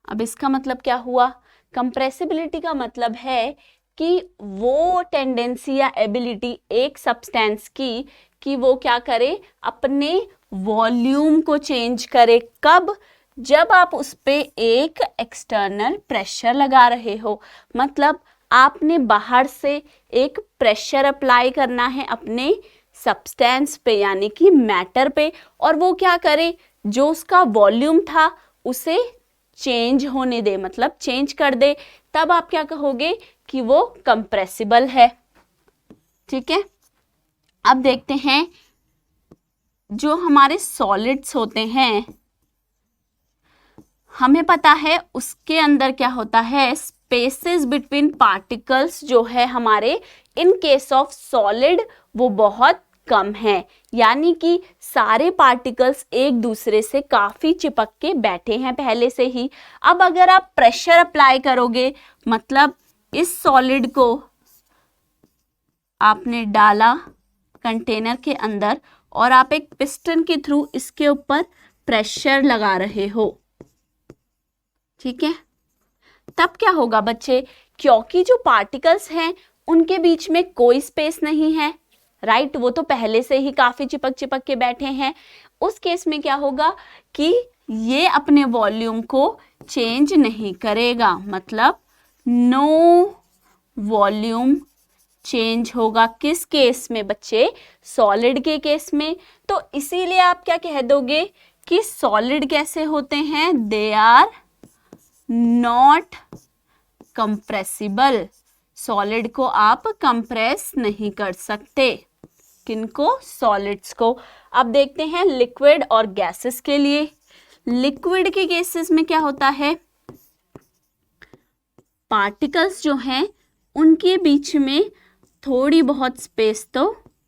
अब इसका मतलब क्या हुआ, कंप्रेसिबिलिटी का मतलब है कि वो टेंडेंसी या एबिलिटी एक सब्सटेंस की कि वो क्या करे, अपने वॉल्यूम को चेंज करे। कब, जब आप उस पे एक एक्सटर्नल प्रेशर लगा रहे हो। मतलब आपने बाहर से एक प्रेशर अप्लाई करना है अपने सब्सटेंस पे यानी कि मैटर पे, और वो क्या करे, जो उसका वॉल्यूम था उसे चेंज होने दे, मतलब चेंज कर दे, तब आप क्या कहोगे कि वो कंप्रेसिबल है। ठीक है, अब देखते हैं जो हमारे सॉलिड्स होते हैं, हमें पता है उसके अंदर क्या होता है, स्पेसेस बिटवीन पार्टिकल्स जो है हमारे इन केस ऑफ सॉलिड वो बहुत कम है, यानी कि सारे पार्टिकल्स एक दूसरे से काफी चिपक के बैठे हैं पहले से ही। अब अगर आप प्रेशर अप्लाई करोगे, मतलब इस सॉलिड को आपने डाला कंटेनर के अंदर और आप एक पिस्टन के थ्रू इसके ऊपर प्रेशर लगा रहे हो, ठीक है, तब क्या होगा बच्चे, क्योंकि जो पार्टिकल्स हैं उनके बीच में कोई स्पेस नहीं है, राइट, वो तो पहले से ही काफी चिपक चिपक के बैठे हैं। उस केस में क्या होगा कि ये अपने वॉल्यूम को चेंज नहीं करेगा, मतलब नो वॉल्यूम चेंज होगा। किस केस में बच्चे, सॉलिड के केस में। तो इसीलिए आप क्या कह दोगे कि सॉलिड कैसे होते हैं, they are not compressible. Solid को आप कंप्रेस नहीं कर सकते, किनको, सॉलिड्स को। अब देखते हैं लिक्विड और गैसेस के लिए। लिक्विड के केसेस में क्या होता है, पार्टिकल्स जो हैं उनके बीच में थोड़ी बहुत स्पेस तो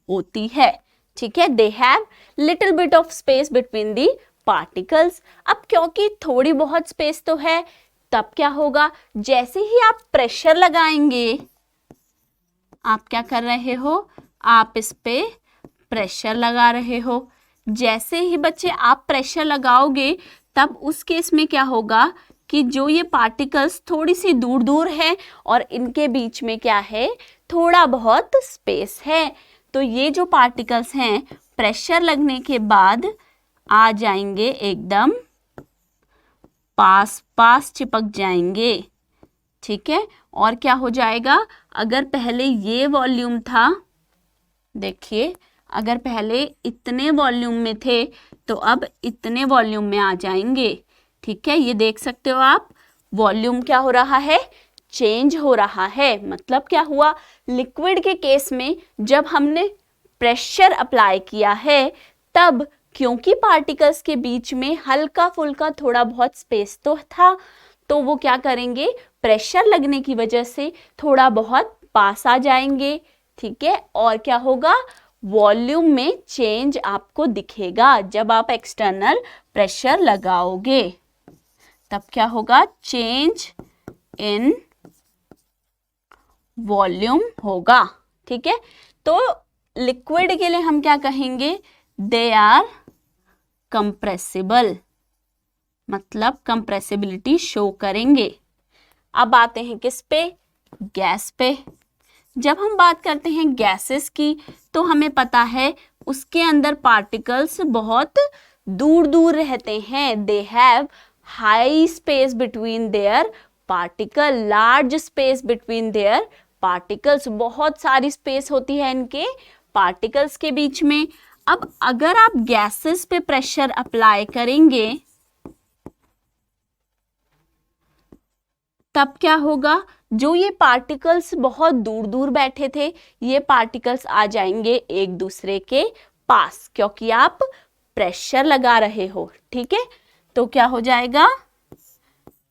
होती है, ठीक है, they have little bit of space between the particles. अब क्योंकि थोड़ी बहुत स्पेस तो है, तब क्या होगा, जैसे ही आप प्रेशर लगाएंगे, आप क्या कर रहे हो, आप इस पे प्रेशर लगा रहे हो। जैसे ही बच्चे आप प्रेशर लगाओगे, तब उस केस में क्या होगा कि जो ये पार्टिकल्स थोड़ी सी दूर दूर है और इनके बीच में क्या है, थोड़ा बहुत स्पेस है, तो ये जो पार्टिकल्स हैं प्रेशर लगने के बाद आ जाएंगे एकदम पास पास चिपक जाएंगे, ठीक है। और क्या हो जाएगा, अगर पहले ये वॉल्यूम था, देखिए अगर पहले इतने वॉल्यूम में थे तो अब इतने वॉल्यूम में आ जाएंगे, ठीक है। ये देख सकते हो आप, वॉल्यूम क्या हो रहा है, चेंज हो रहा है। मतलब क्या हुआ, लिक्विड के केस में जब हमने प्रेशर अप्लाई किया है, तब क्योंकि पार्टिकल्स के बीच में हल्का फुल्का थोड़ा बहुत स्पेस तो था, तो वो क्या करेंगे, प्रेशर लगने की वजह से थोड़ा बहुत पास आ जाएंगे, ठीक है। और क्या होगा, वॉल्यूम में चेंज आपको दिखेगा। जब आप एक्सटर्नल प्रेशर लगाओगे तब क्या होगा, चेंज इन वॉल्यूम होगा, ठीक है। तो लिक्विड के लिए हम क्या कहेंगे, दे आर कंप्रेसिबल, मतलब कंप्रेसिबिलिटी शो करेंगे। अब आते हैं किस पे, गैस पे। जब हम बात करते हैं गैसेस की, तो हमें पता है उसके अंदर पार्टिकल्स बहुत दूर दूर रहते हैं, they have high space between their particle, large space between their particles, बहुत सारी स्पेस होती है इनके पार्टिकल्स के बीच में। अब अगर आप गैसेस पे प्रेशर अप्लाई करेंगे तब क्या होगा, जो ये पार्टिकल्स बहुत दूर दूर बैठे थे ये पार्टिकल्स आ जाएंगे एक दूसरे के पास, क्योंकि आप प्रेशर लगा रहे हो। ठीक है, तो क्या हो जाएगा,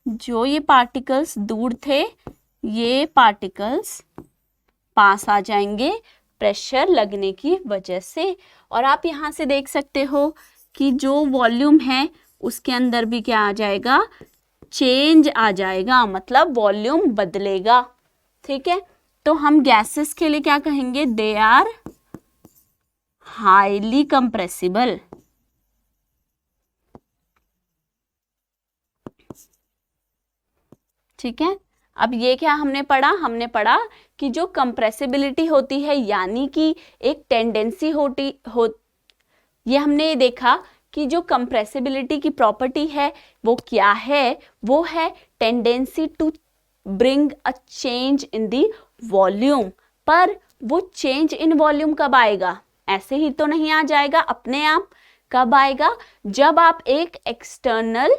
जो ये पार्टिकल्स दूर थे ये पार्टिकल्स पास आ जाएंगे प्रेशर लगने की वजह से। और आप यहाँ से देख सकते हो कि जो वॉल्यूम है उसके अंदर भी क्या आ जाएगा, चेंज आ जाएगा, मतलब वॉल्यूम बदलेगा। ठीक है, तो हम गैसेस के लिए क्या कहेंगे, दे आर हाईली कंप्रेसिबल। ठीक है, अब ये क्या हमने पढ़ा कि जो कंप्रेसिबिलिटी होती है यानी कि एक टेंडेंसी ये हमने देखा कि जो कंप्रेसिबिलिटी की प्रॉपर्टी है वो क्या है, वो है tendency to bring a change in the volume. पर वो चेंज इन वॉल्यूम कब आएगा, ऐसे ही तो नहीं आ जाएगा अपने आप। कब आएगा, जब आप एक एक्सटर्नल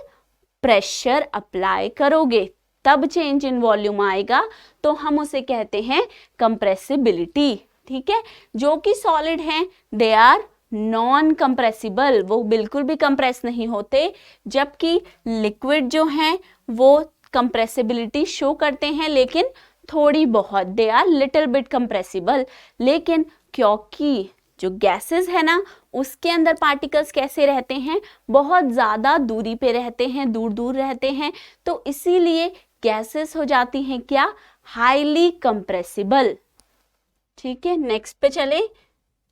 प्रेशर अप्लाई करोगे तब चेंज इन वॉल्यूम आएगा, तो हम उसे कहते हैं कंप्रेसिबिलिटी। ठीक है, जो कि सॉलिड हैं दे आर नॉन कंप्रेसिबल, वो बिल्कुल भी कंप्रेस नहीं होते, जबकि लिक्विड जो हैं वो कंप्रेसिबिलिटी शो करते हैं लेकिन थोड़ी बहुत, they are little bit compressible. लेकिन क्योंकि जो गैसेस है ना उसके अंदर पार्टिकल्स कैसे रहते हैं, बहुत ज़्यादा दूरी पे रहते हैं, दूर दूर रहते हैं, तो इसीलिए गैसेस हो जाती हैं क्या, हाईली कंप्रेसिबल। ठीक है, नेक्स्ट पे चले।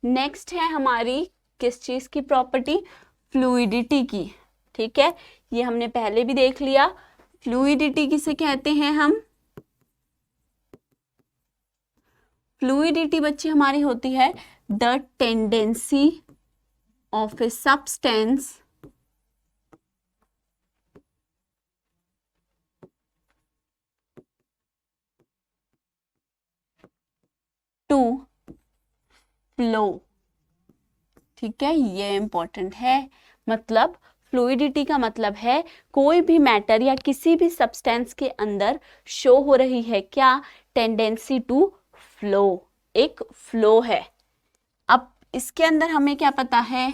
नेक्स्ट है हमारी किस चीज़ की प्रॉपर्टी, फ्लूइडिटी की। ठीक है, ये हमने पहले भी देख लिया। फ्लूइडिटी किसे कहते हैं हम, फ्लूइडिटी बच्चे हमारी होती है the tendency of a substance to flow. ठीक है, ये इंपॉर्टेंट है। मतलब फ्लूइडिटी का मतलब है कोई भी मैटर या किसी भी सब्सटेंस के अंदर शो हो रही है क्या, टेंडेंसी टू फ्लो, एक फ्लो है। अब इसके अंदर हमें क्या पता है,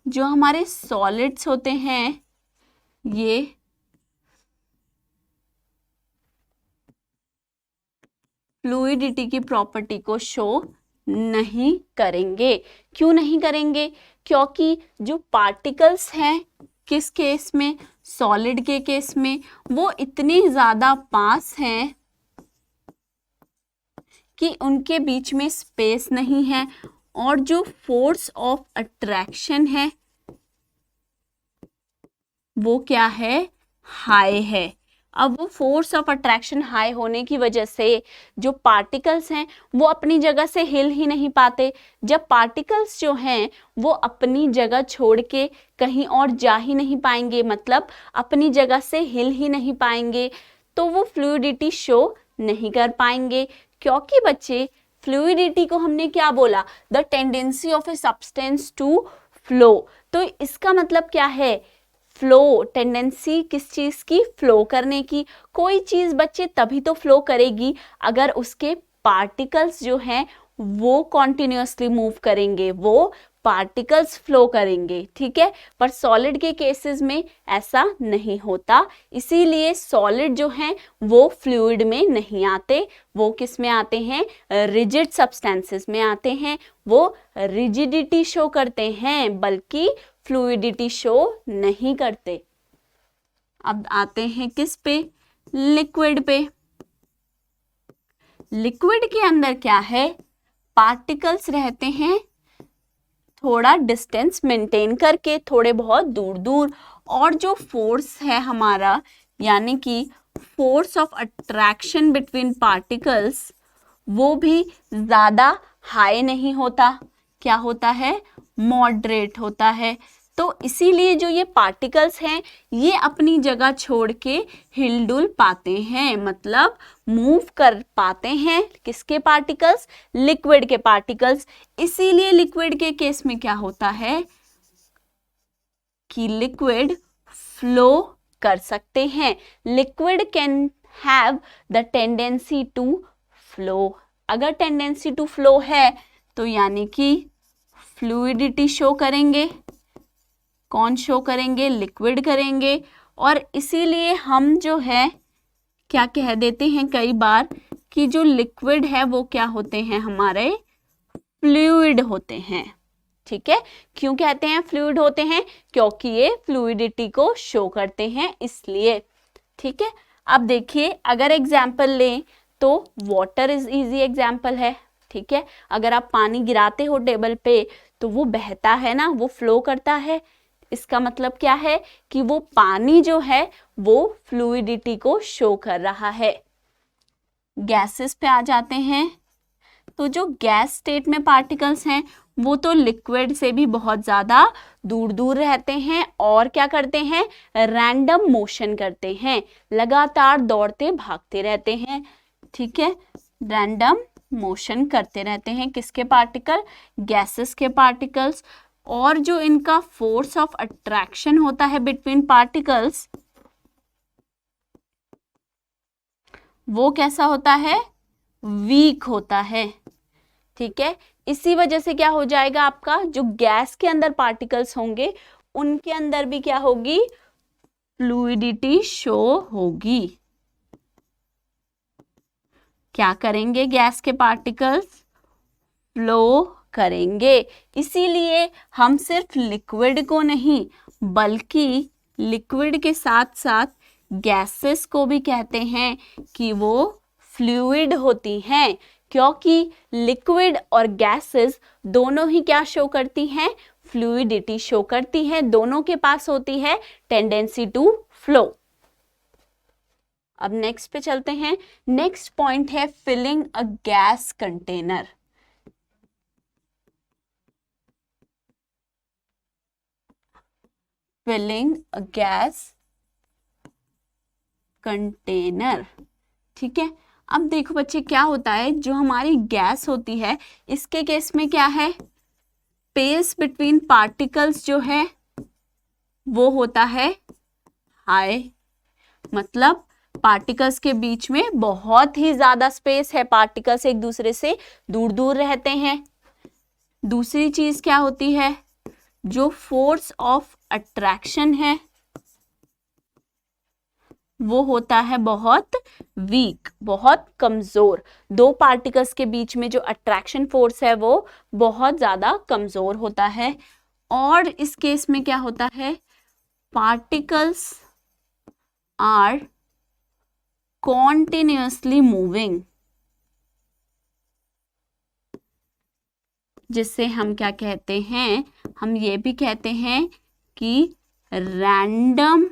जो हमारे सॉलिड्स होते हैं ये फ्लूइडिटी की प्रॉपर्टी को शो नहीं करेंगे। क्यों नहीं करेंगे, क्योंकि जो पार्टिकल्स हैं किस केस में, सॉलिड के केस में, वो इतनी ज्यादा पास हैं कि उनके बीच में स्पेस नहीं है, और जो फोर्स ऑफ अट्रैक्शन है वो क्या है, हाई है। अब वो फोर्स ऑफ अट्रैक्शन हाई होने की वजह से जो पार्टिकल्स हैं वो अपनी जगह से हिल ही नहीं पाते। जब पार्टिकल्स जो हैं वो अपनी जगह छोड़ के कहीं और जा ही नहीं पाएंगे, मतलब अपनी जगह से हिल ही नहीं पाएंगे, तो वो फ्लूइडिटी शो नहीं कर पाएंगे। क्योंकि बच्चे फ्लूइडिटी को हमने क्या बोला, the tendency of a substance to flow. तो इसका मतलब क्या है, फ्लो, टेंडेंसी किस चीज की, फ्लो करने की। कोई चीज बच्चे तभी तो फ्लो करेगी अगर उसके पार्टिकल्स जो हैं वो कॉन्टिन्यूसली मूव करेंगे, वो पार्टिकल्स फ्लो करेंगे। ठीक है, पर सॉलिड के केसेस में ऐसा नहीं होता, इसीलिए सॉलिड जो हैं वो फ्लूइड में नहीं आते, वो किस में आते हैं, रिजिड सब्सटेंसेस में आते हैं, वो रिजिडिटी शो करते हैं बल्कि फ्लूइडिटी शो नहीं करते। अब आते हैं किस पे, लिक्विड पे। लिक्विड के अंदर क्या है, पार्टिकल्स रहते हैं थोड़ा डिस्टेंस मेंटेन करके, थोड़े बहुत दूर दूर, और जो फोर्स है हमारा यानी कि force of attraction between particles वो भी ज्यादा हाई नहीं होता, क्या होता है, मॉडरेट होता है। तो इसीलिए जो ये पार्टिकल्स हैं ये अपनी जगह छोड़ के हिलडुल पाते हैं, मतलब मूव कर पाते हैं। किसके पार्टिकल्स? लिक्विड के पार्टिकल्स। इसीलिए लिक्विड के केस में क्या होता है कि लिक्विड फ्लो कर सकते हैं। Liquid can have the tendency to flow. अगर टेंडेंसी टू फ्लो है तो यानी कि फ्लूइडिटी शो करेंगे। कौन शो करेंगे? लिक्विड करेंगे। और इसीलिए हम जो है क्या कह देते हैं कई बार कि जो लिक्विड है वो क्या होते हैं? हमारे फ्लूइड होते हैं। ठीक है, क्यों कहते हैं फ्लूइड होते हैं? क्योंकि ये फ्लूइडिटी को शो करते हैं, इसलिए। ठीक है, अब देखिए अगर एग्जाम्पल लें तो वाटर इज इजी एग्जाम्पल है। ठीक है, अगर आप पानी गिराते हो टेबल पे तो वो बहता है ना, वो फ्लो करता है। इसका मतलब क्या है कि वो पानी जो है वो फ्लूइडिटी को शो कर रहा है। गैसेस पे आ जाते हैं, तो जो गैस स्टेट में पार्टिकल्स हैं वो तो लिक्विड से भी बहुत ज़्यादा दूर दूर रहते हैं और क्या करते हैं? रैंडम मोशन करते हैं, लगातार दौड़ते भागते रहते हैं। ठीक है, रैंडम मोशन करते रहते हैं। किसके पार्टिकल? गैसेस के पार्टिकल्स। और जो इनका फोर्स ऑफ अट्रैक्शन होता है बिटवीन पार्टिकल्स, वो कैसा होता है? वीक होता है। ठीक है, इसी वजह से क्या हो जाएगा, आपका जो गैस के अंदर पार्टिकल्स होंगे उनके अंदर भी क्या होगी? फ्लूइडिटी शो होगी। क्या करेंगे गैस के पार्टिकल्स? फ्लो करेंगे। इसीलिए हम सिर्फ लिक्विड को नहीं बल्कि लिक्विड के साथ साथ गैसेस को भी कहते हैं कि वो फ्लूइड होती हैं, क्योंकि लिक्विड और गैसेस दोनों ही क्या शो करती हैं? फ्लूइडिटी शो करती है। दोनों के पास होती है टेंडेंसी टू फ्लो। अब नेक्स्ट पे चलते हैं। नेक्स्ट पॉइंट है filling a gas container. Filling a gas container. ठीक है, अब देखो बच्चे क्या होता है, जो हमारी गैस होती है इसके केस में क्या है? स्पेस बिटवीन पार्टिकल्स जो है वो होता है हाई, मतलब पार्टिकल्स के बीच में बहुत ही ज्यादा स्पेस है, पार्टिकल्स एक दूसरे से दूर दूर रहते हैं। दूसरी चीज क्या होती है? जो फोर्स ऑफ अट्रैक्शन है वो होता है बहुत वीक, बहुत कमजोर। दो पार्टिकल्स के बीच में जो अट्रैक्शन फोर्स है वो बहुत ज्यादा कमजोर होता है। और इस केस में क्या होता है? पार्टिकल्स आर कॉन्टिन्यूअसली मूविंग, जिससे हम क्या कहते हैं? हम ये भी कहते हैं कि रैंडम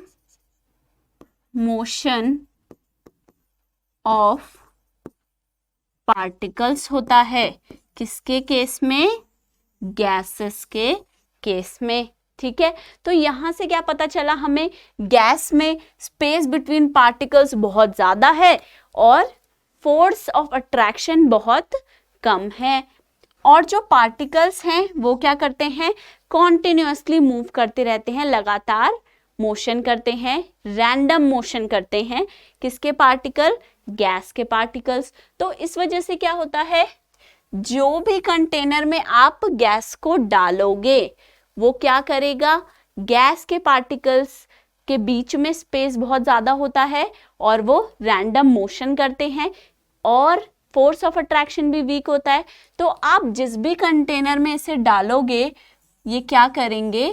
मोशन ऑफ पार्टिकल्स होता है। किसके केस में? गैसेस के केस में। ठीक है, तो यहां से क्या पता चला हमें? गैस में स्पेस बिटवीन पार्टिकल्स बहुत ज्यादा है और फोर्स ऑफ अट्रैक्शन बहुत कम है। और जो पार्टिकल्स हैं वो क्या करते हैं? कॉन्टिन्यूअसली मूव करते रहते हैं, लगातार मोशन करते हैं, रैंडम मोशन करते हैं। किसके पार्टिकल? गैस के पार्टिकल्स। तो इस वजह से क्या होता है, जो भी कंटेनर में आप गैस को डालोगे वो क्या करेगा? गैस के पार्टिकल्स के बीच में स्पेस बहुत ज्यादा होता है और वो रैंडम मोशन करते हैं और फोर्स ऑफ अट्रैक्शन भी वीक होता है। तो आप जिस भी कंटेनर में इसे डालोगे ये क्या करेंगे?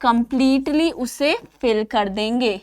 कंप्लीटली उसे फिल कर देंगे।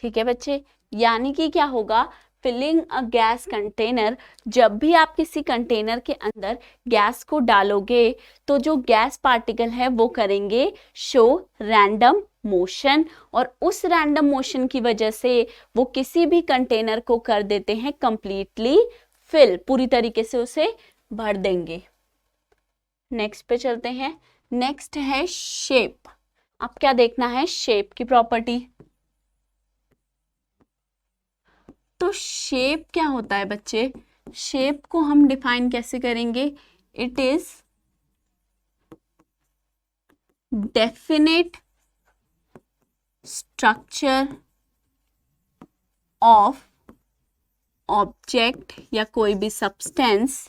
ठीक है बच्चे, यानी कि क्या होगा? फिलिंग अ गैस कंटेनर, जब भी आप किसी कंटेनर के अंदर गैस को डालोगे तो जो गैस पार्टिकल है वो करेंगे शो रैंडम मोशन, और उस रैंडम मोशन की वजह से वो किसी भी कंटेनर को कर देते हैं कंप्लीटली फिल, पूरी तरीके से उसे भर देंगे। नेक्स्ट पे चलते हैं। नेक्स्ट है शेप। अब क्या देखना है, शेप की प्रॉपर्टी। तो शेप क्या होता है बच्चे, शेप को हम डिफाइन कैसे करेंगे, it is definite structure of object या कोई भी सब्सटेंस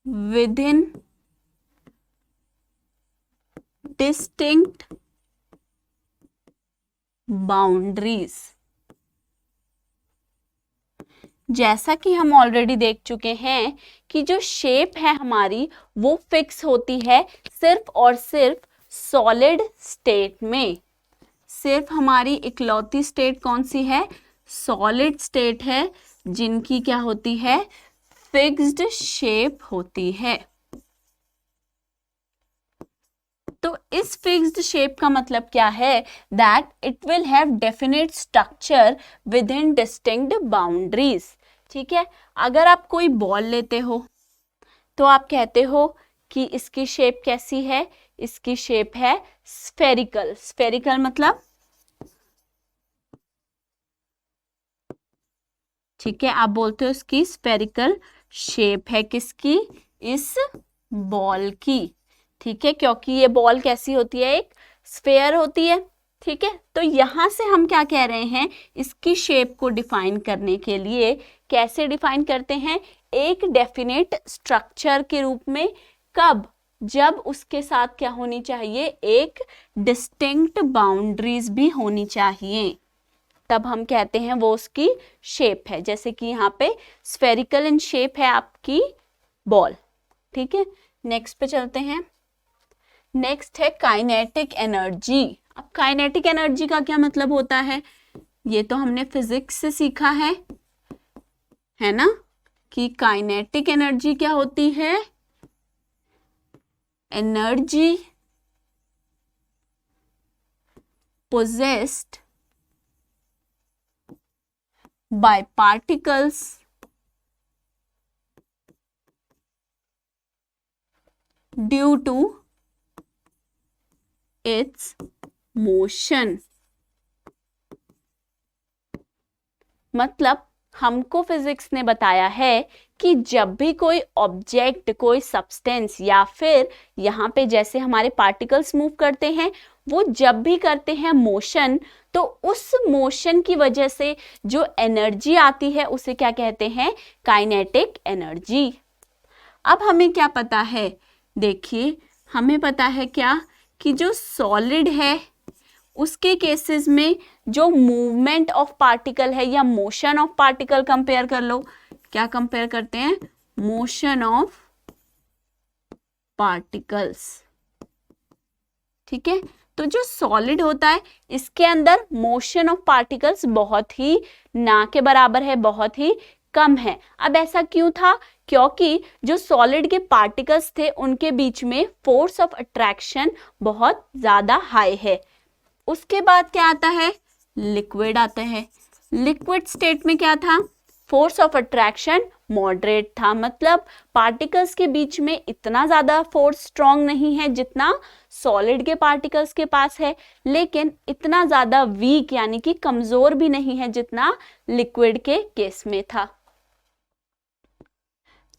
विदिन डिस्टिंक्ट बाउंड्रीज। जैसा कि हम ऑलरेडी देख चुके हैं कि जो शेप है हमारी वो फिक्स होती है सिर्फ और सिर्फ सॉलिड स्टेट में। सिर्फ हमारी इकलौती स्टेट कौन सी है, सॉलिड स्टेट है, जिनकी क्या होती है, फिक्स्ड शेप होती है। तो इस फिक्स्ड शेप का मतलब क्या है, that it will have definite structure with in distinct boundaries. ठीक है, अगर आप कोई बॉल लेते हो तो आप कहते हो कि इसकी शेप कैसी है, इसकी शेप है स्फेरिकल। स्फेरिकल मतलब, ठीक है, आप बोलते हो इसकी स्फेरिकल शेप है, किसकी, इस बॉल की। ठीक है, क्योंकि ये बॉल कैसी होती है, एक स्फेयर होती है। ठीक है, तो यहां से हम क्या कह रहे हैं, इसकी शेप को डिफाइन करने के लिए कैसे डिफाइन करते हैं, एक डेफिनेट स्ट्रक्चर के रूप में। कब, जब उसके साथ क्या होनी चाहिए, एक डिस्टिंक्ट बाउंड्रीज भी होनी चाहिए, तब हम कहते हैं वो उसकी शेप है। जैसे कि यहाँ पे स्फेरिकल इन शेप है आपकी बॉल। ठीक है, नेक्स्ट पे चलते हैं। नेक्स्ट है काइनेटिक एनर्जी। अब काइनेटिक एनर्जी का क्या मतलब होता है, ये तो हमने फिजिक्स से सीखा है ना, कि काइनेटिक एनर्जी क्या होती है, energy possessed by particles due to its motion। मतलब हमको फिजिक्स ने बताया है कि जब भी कोई ऑब्जेक्ट, कोई सब्सटेंस या फिर यहाँ पे जैसे हमारे पार्टिकल्स मूव करते हैं, वो जब भी करते हैं मोशन, तो उस मोशन की वजह से जो एनर्जी आती है उसे क्या कहते हैं, काइनेटिक एनर्जी। अब हमें क्या पता है, देखिए हमें पता है क्या, कि जो सॉलिड है उसके केसेस में जो मूवमेंट ऑफ पार्टिकल है या मोशन ऑफ पार्टिकल कंपेयर कर लो, क्या कंपेयर करते हैं, मोशन ऑफ पार्टिकल्स। ठीक है, तो जो सॉलिड होता है इसके अंदर मोशन ऑफ पार्टिकल्स बहुत ही ना के बराबर है, बहुत ही कम है। अब ऐसा क्यों था, क्योंकि जो सॉलिड के पार्टिकल्स थे उनके बीच में फोर्स ऑफ अट्रैक्शन बहुत ज्यादा हाई है। उसके बाद क्या आता है, लिक्विड आता है। लिक्विड स्टेट में क्या था, फोर्स ऑफ अट्रैक्शन मॉडरेट था, मतलब पार्टिकल्स के बीच में इतना ज्यादा फोर्स स्ट्रॉन्ग नहीं है जितना सॉलिड के पार्टिकल्स के पास है, लेकिन इतना ज्यादा वीक यानी कि कमजोर भी नहीं है जितना लिक्विड के केस में था।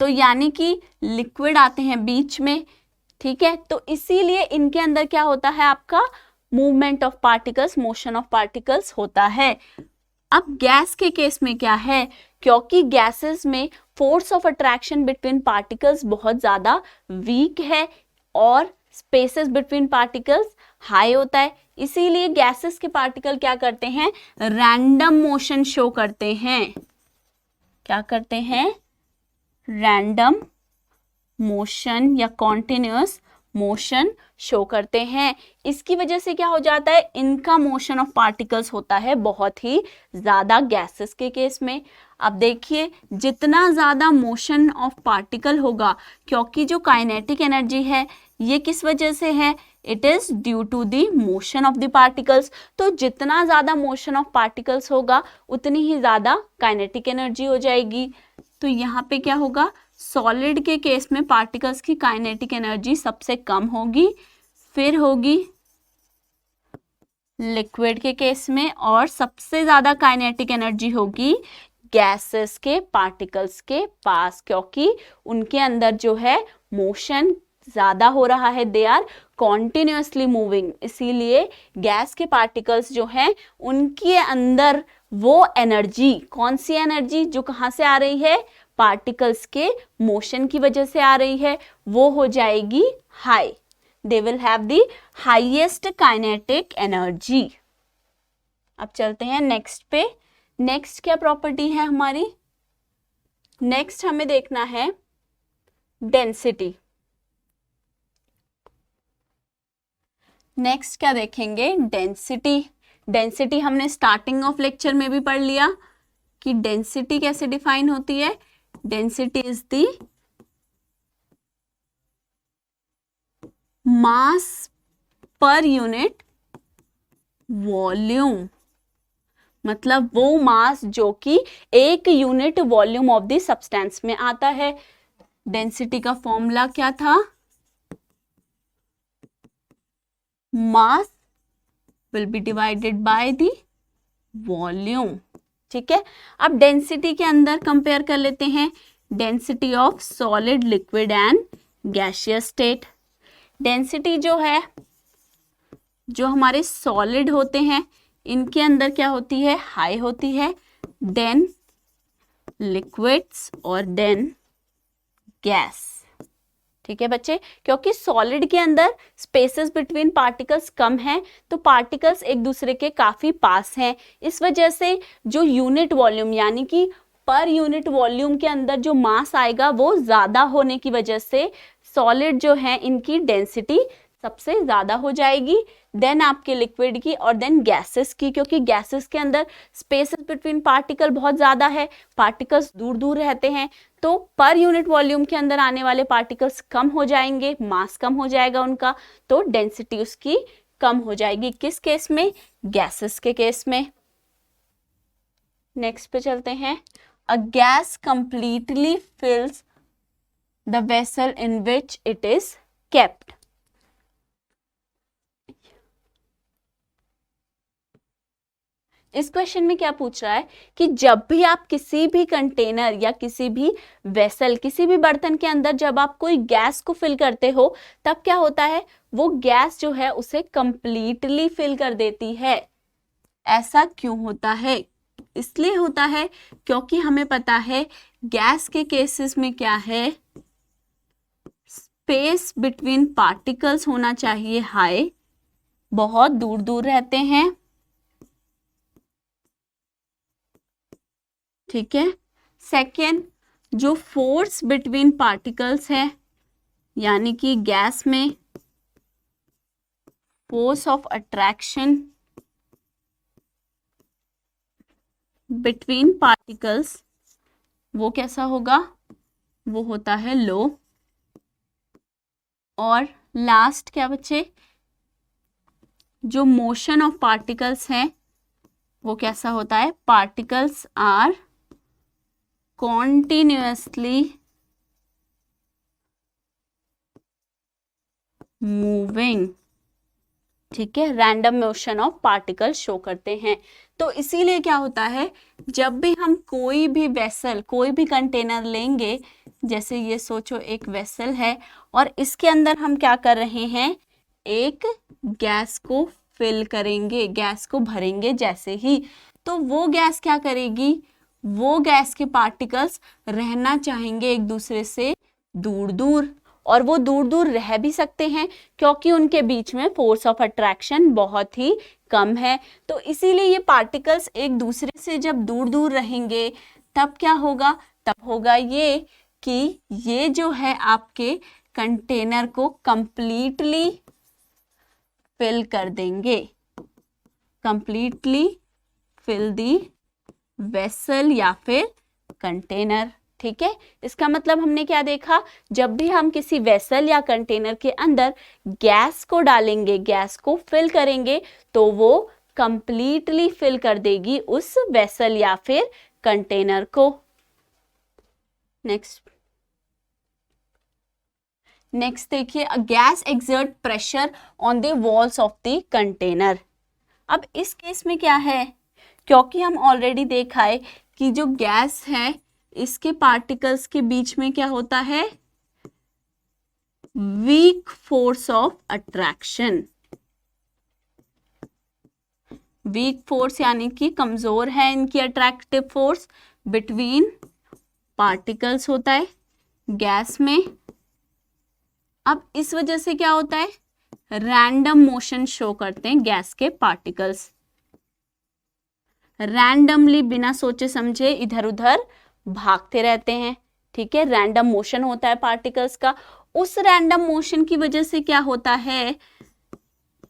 तो यानी कि लिक्विड आते हैं बीच में। ठीक है, तो इसीलिए इनके अंदर क्या होता है, आपका movement of particles, motion of particles होता है। अब गैस के केस में क्या है, क्योंकि गैसेस में force of attraction between particles बहुत ज्यादा वीक है और स्पेसेस बिटवीन पार्टिकल्स हाई होता है, इसीलिए गैसेस के पार्टिकल क्या करते हैं, रैंडम मोशन शो करते हैं। क्या करते हैं, रैंडम मोशन या कॉन्टिन्यूअस मोशन शो करते हैं। इसकी वजह से क्या हो जाता है, इनका मोशन ऑफ पार्टिकल्स होता है बहुत ही ज़्यादा गैसेस के केस में। अब देखिए जितना ज़्यादा मोशन ऑफ पार्टिकल होगा, क्योंकि जो काइनेटिक एनर्जी है ये किस वजह से है, it is due to the motion of the particles. तो जितना ज़्यादा मोशन ऑफ पार्टिकल्स होगा उतनी ही ज़्यादा काइनेटिक एनर्जी हो जाएगी। तो यहाँ पे क्या होगा, सॉलिड के केस में पार्टिकल्स की काइनेटिक एनर्जी सबसे कम होगी, फिर होगी लिक्विड के केस में, और सबसे ज़्यादा काइनेटिक एनर्जी होगी गैसेस के पार्टिकल्स के पास, क्योंकि उनके अंदर जो है मोशन ज़्यादा हो रहा है, दे आर कॉन्टिन्यूसली मूविंग। इसीलिए गैस के पार्टिकल्स जो हैं उनके अंदर वो एनर्जी, कौन सी एनर्जी, जो कहाँ से आ रही है, पार्टिकल्स के मोशन की वजह से आ रही है, वो हो जाएगी high. They will have the highest kinetic energy. अब चलते हैं नेक्स्ट पे। नेक्स्ट क्या प्रॉपर्टी है हमारी, नेक्स्ट हमें देखना है डेंसिटी। नेक्स्ट क्या देखेंगे, डेंसिटी। डेंसिटी हमने स्टार्टिंग ऑफ लेक्चर में भी पढ़ लिया कि डेंसिटी कैसे डिफाइन होती है। Density is the mass per unit volume, मतलब वो मास जो कि एक unit volume of the substance में आता है। डेंसिटी का फॉर्मूला क्या था, mass will be divided by the volume. ठीक है, अब डेंसिटी के अंदर कंपेयर कर लेते हैं density of solid, liquid and gaseous state. Density जो है, जो हमारे सॉलिड होते हैं इनके अंदर क्या होती है, हाई होती है, देन लिक्विड्स और देन गैस। ठीक है बच्चे, क्योंकि सॉलिड के अंदर स्पेसेस बिटवीन पार्टिकल्स कम हैं, तो पार्टिकल्स एक दूसरे के काफी पास हैं। इस वजह से जो यूनिट वॉल्यूम, यानी कि पर यूनिट वॉल्यूम के अंदर जो मास आएगा वो ज्यादा होने की वजह से सॉलिड जो है इनकी डेंसिटी सबसे ज्यादा हो जाएगी, देन आपके लिक्विड की और देन गैसेस की, क्योंकि गैसेस के अंदर स्पेसेस बिटवीन पार्टिकल बहुत ज्यादा है, पार्टिकल्स दूर दूर रहते हैं, तो पर यूनिट वॉल्यूम के अंदर आने वाले पार्टिकल्स कम हो जाएंगे, मास कम हो जाएगा उनका, तो डेंसिटी उसकी कम हो जाएगी। किस केस में, गैसेस के केस में। नेक्स्ट पे चलते हैं, a gas completely फिल्स the vessel in which it is kept. इस क्वेश्चन में क्या पूछ रहा है कि जब भी आप किसी भी कंटेनर या किसी भी वेसल, किसी भी बर्तन के अंदर जब आप कोई गैस को फिल करते हो, तब क्या होता है, वो गैस जो है उसे कंप्लीटली फिल कर देती है। ऐसा क्यों होता है, इसलिए होता है क्योंकि हमें पता है गैस के केसेस में क्या है, स्पेस बिटवीन पार्टिकल्स होना चाहिए हाई, बहुत दूर दूर रहते हैं। ठीक है, सेकेंड, जो फोर्स बिटवीन पार्टिकल्स है, यानी कि गैस में force of attraction between particles, वो कैसा होगा, वो होता है लो। और लास्ट क्या बच्चे, जो मोशन ऑफ पार्टिकल्स है वो कैसा होता है, पार्टिकल्स आर continuously moving। ठीक है, random motion of particle show करते हैं। तो इसीलिए क्या होता है, जब भी हम कोई भी वेसल, कोई भी कंटेनर लेंगे, जैसे ये सोचो एक वेसल है और इसके अंदर हम क्या कर रहे हैं, एक गैस को फिल करेंगे, गैस को भरेंगे जैसे ही, तो वो गैस क्या करेगी, वो गैस के पार्टिकल्स रहना चाहेंगे एक दूसरे से दूर दूर, और वो दूर दूर रह भी सकते हैं क्योंकि उनके बीच में फोर्स ऑफ अट्रैक्शन बहुत ही कम है। तो इसीलिए ये पार्टिकल्स एक दूसरे से जब दूर दूर रहेंगे तब क्या होगा, तब होगा ये कि ये जो है आपके कंटेनर को कंप्लीटली फिल कर देंगे, कंप्लीटली फिल दी वेसल या फिर कंटेनर। ठीक है, इसका मतलब हमने क्या देखा, जब भी हम किसी वेसल या कंटेनर के अंदर गैस को डालेंगे, गैस को फिल करेंगे, तो वो कंप्लीटली फिल कर देगी उस वेसल या फिर कंटेनर को। नेक्स्ट देखिए, a gas exert pressure on the walls of the container. अब इस केस में क्या है, क्योंकि हम ऑलरेडी देखा है कि जो गैस है इसके पार्टिकल्स के बीच में क्या होता है, weak force of attraction. Weak force यानी कि कमजोर है इनकी अट्रैक्टिव फोर्स बिटवीन पार्टिकल्स होता है गैस में। अब इस वजह से क्या होता है, रैंडम मोशन शो करते हैं गैस के पार्टिकल्स, रैंडमली बिना सोचे समझे इधर उधर भागते रहते हैं। ठीक है, रैंडम मोशन होता है पार्टिकल्स का। उस रैंडम मोशन की वजह से क्या होता है,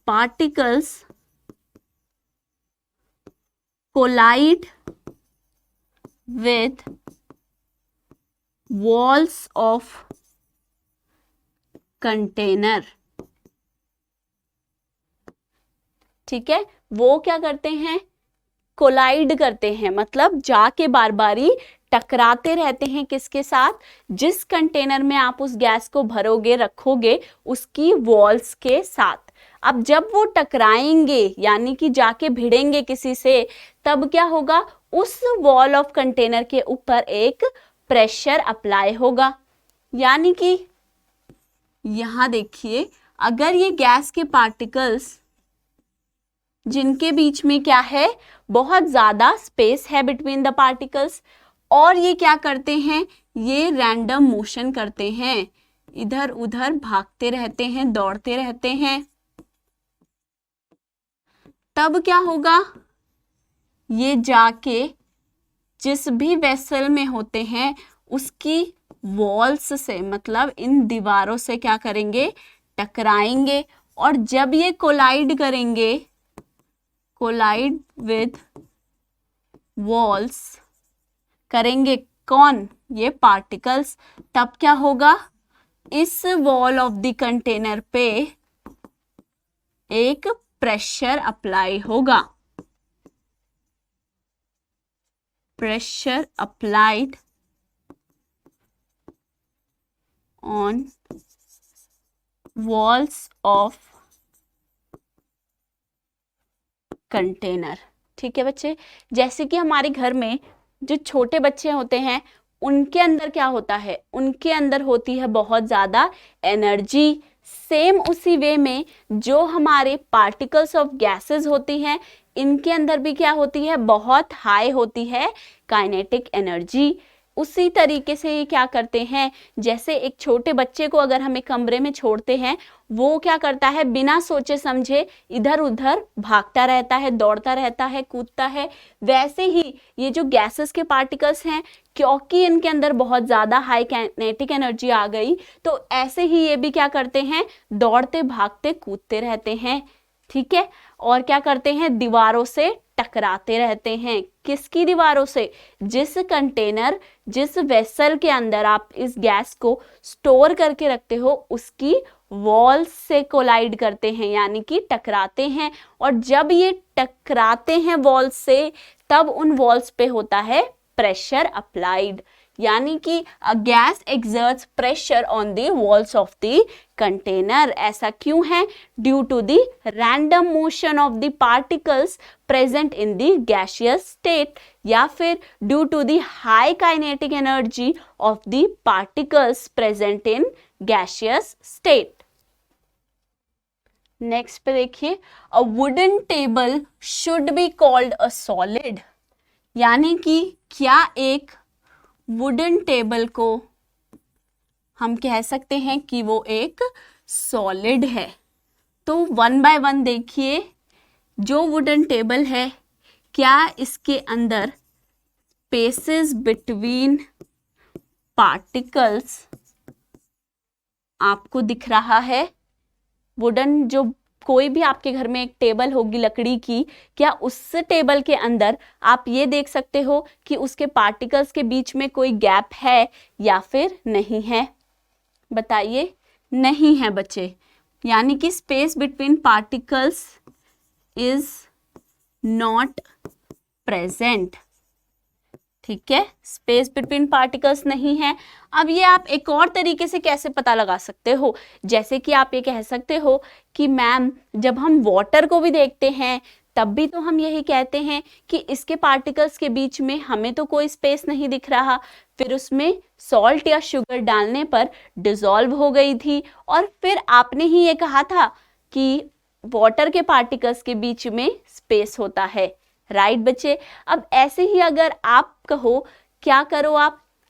particles collide with walls of container. ठीक है, वो क्या करते हैं, कोलाइड करते हैं, मतलब जाके बार बारी टकराते रहते हैं किसके साथ, जिस कंटेनर में आप उस गैस को भरोगे रखोगे उसकी वॉल्स के साथ। अब जब वो टकराएंगे यानी कि जाके भिड़ेंगे किसी से, तब क्या होगा, उस वॉल ऑफ कंटेनर के ऊपर एक प्रेशर अप्लाई होगा। यानी कि यहां देखिए, अगर ये गैस के पार्टिकल्स जिनके बीच में क्या है, बहुत ज्यादा स्पेस है बिटवीन द पार्टिकल्स, और ये क्या करते हैं, ये रैंडम मोशन करते हैं, इधर उधर भागते रहते हैं, दौड़ते रहते हैं, तब क्या होगा, ये जाके जिस भी वेसल में होते हैं उसकी वॉल्स से, मतलब इन दीवारों से क्या करेंगे, टकराएंगे। और जब ये कोलाइड करेंगे, कोलाइड विद वॉल्स करेंगे, कौन, ये पार्टिकल्स, तब क्या होगा, इस वॉल ऑफ द कंटेनर पे एक प्रेशर अप्लाई होगा, pressure applied on walls of container. ठीक है बच्चे, जैसे कि हमारे घर में जो छोटे बच्चे होते हैं उनके अंदर क्या होता है, उनके अंदर होती है बहुत ज्यादा एनर्जी। सेम उसी वे में जो हमारे पार्टिकल्स ऑफ गैसेस होती हैं, इनके अंदर भी क्या होती है, बहुत हाई होती है काइनेटिक एनर्जी। उसी तरीके से ये क्या करते हैं, जैसे एक छोटे बच्चे को अगर हम एक कमरे में छोड़ते हैं, वो क्या करता है, बिना सोचे समझे इधर उधर भागता रहता है, दौड़ता रहता है, कूदता है। वैसे ही ये जो गैसेस के पार्टिकल्स हैं, क्योंकि इनके अंदर बहुत ज्यादा हाई काइनेटिक एनर्जी आ गई, तो ऐसे ही ये भी क्या करते हैं, दौड़ते भागते कूदते रहते हैं। ठीक है, और क्या करते हैं, दीवारों से टकराते रहते हैं। किसकी दीवारों से, जिस कंटेनर, जिस वेसल के अंदर आप इस गैस को स्टोर करके रखते हो उसकी वॉल्स से कोलाइड करते हैं, यानी कि टकराते हैं। और जब ये टकराते हैं वॉल्स से, तब उन वॉल्स पे होता है प्रेशर अप्लाइड, यानी कि a gas exerts pressure on the walls of the container. ऐसा क्यों है, due to the random motion of the particles present in the gaseous state, या फिर due to the high kinetic energy of the particles present in gaseous state. Next पे देखिए, a wooden table should be called a solid, यानी कि क्या एक wooden table को हम कह सकते हैं कि वो एक सॉलिड है। तो वन बाय वन देखिए, जो वुडन टेबल है, क्या इसके अंदर स्पेसेस बिटवीन पार्टिकल्स आपको दिख रहा है वुडन, जो कोई भी आपके घर में एक टेबल होगी लकड़ी की, क्या उस टेबल के अंदर आप ये देख सकते हो कि उसके पार्टिकल्स के बीच में कोई गैप है या फिर नहीं है? बताइए, नहीं है बच्चे, यानी कि space between particles is not present. ठीक है, स्पेस बिटवीन पार्टिकल्स नहीं है। अब ये आप एक और तरीके से कैसे पता लगा सकते हो, जैसे कि आप ये कह सकते हो कि मैम जब हम वाटर को भी देखते हैं तब भी तो हम यही कहते हैं कि इसके पार्टिकल्स के बीच में हमें तो कोई स्पेस नहीं दिख रहा, फिर उसमें सॉल्ट या शुगर डालने पर डिसॉल्व हो गई थी, और फिर आपने ही ये कहा था कि वाटर के पार्टिकल्स के बीच में स्पेस होता है। राइट बच्चे, अब ऐसे ही अगर आप कहो, क्या करो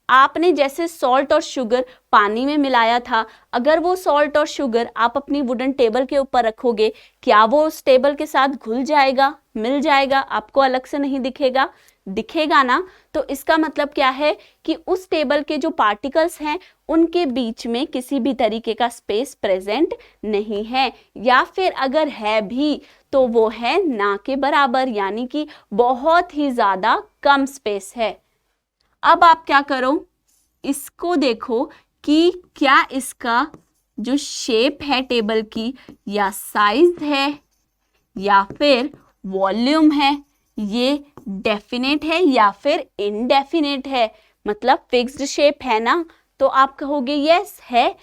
आपने जैसे सॉल्ट और शुगर पानी में मिलाया था, अगर वो सॉल्ट और शुगर आप अपनी वुडन टेबल के ऊपर रखोगे, क्या वो उस टेबल के साथ घुल जाएगा, मिल जाएगा, आपको अलग से नहीं दिखेगा? दिखेगा ना। तो इसका मतलब क्या है कि उस टेबल के जो पार्टिकल्स हैं उनके बीच में किसी भी तरीके का स्पेस प्रेजेंट नहीं है, या फिर अगर है भी तो वो है ना के बराबर, यानी कि बहुत ही ज्यादा कम स्पेस है। अब आप क्या करो, इसको देखो कि क्या इसका जो शेप है टेबल की, या साइज है या फिर वॉल्यूम है, ये डेफिनेट है या फिर इनडेफिनेट है, मतलब फिक्स्ड शेप है ना, तो आप कहोगे यस है।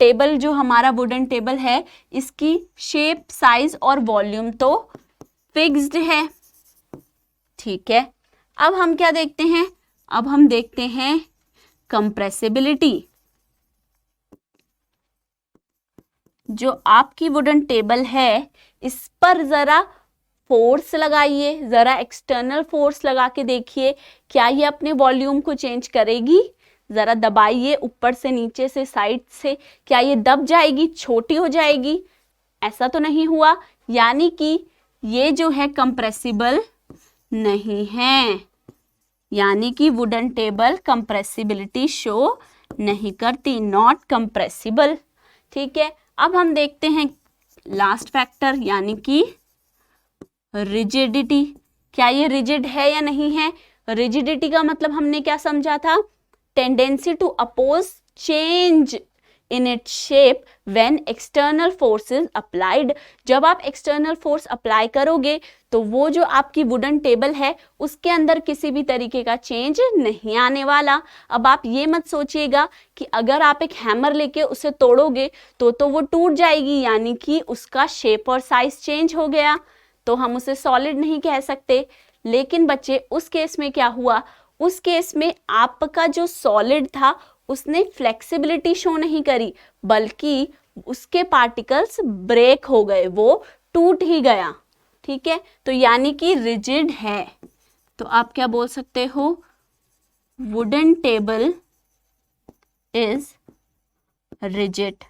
टेबल जो हमारा वुडन टेबल है, इसकी शेप, साइज और वॉल्यूम तो फिक्स्ड है। ठीक है, अब हम क्या देखते हैं? अब हम देखते हैं कंप्रेसिबिलिटी। जो आपकी वुडन टेबल है, इस पर जरा फोर्स लगाइए, जरा एक्सटर्नल फोर्स लगा के देखिए, क्या ये अपने वॉल्यूम को चेंज करेगी? जरा दबाइए, ऊपर से, नीचे से, साइड से, क्या ये दब जाएगी, छोटी हो जाएगी? ऐसा तो नहीं हुआ, यानी कि ये जो है कंप्रेसिबल नहीं है, यानी कि वुडन टेबल कंप्रेसिबिलिटी शो नहीं करती, नॉट कंप्रेसिबल। ठीक है, अब हम देखते हैं लास्ट फैक्टर, यानी कि रिजिडिटी। क्या ये रिजिड है या नहीं है? रिजिडिटी का मतलब हमने क्या समझा था? Tendency to oppose change in its shape when external force is applied. जब आप एक्सटर्नल फोर्स अप्लाई करोगे तो वो जो आपकी वुडन टेबल है उसके अंदर किसी भी तरीके का चेंज नहीं आने वाला। अब आप ये मत सोचिएगा कि अगर आप एक हैमर लेके उसे तोड़ोगे तो वो टूट जाएगी, यानी कि उसका शेप और साइज चेंज हो गया, तो हम उसे सॉलिड नहीं कह सकते। लेकिन बच्चे उस केस में क्या हुआ? उस केस में आपका जो सॉलिड था उसने फ्लेक्सिबिलिटी शो नहीं करी, बल्कि उसके पार्टिकल्स ब्रेक हो गए, वो टूट ही गया। ठीक है, तो यानी कि रिजिड है। तो आप क्या बोल सकते हो? Wooden table is rigid.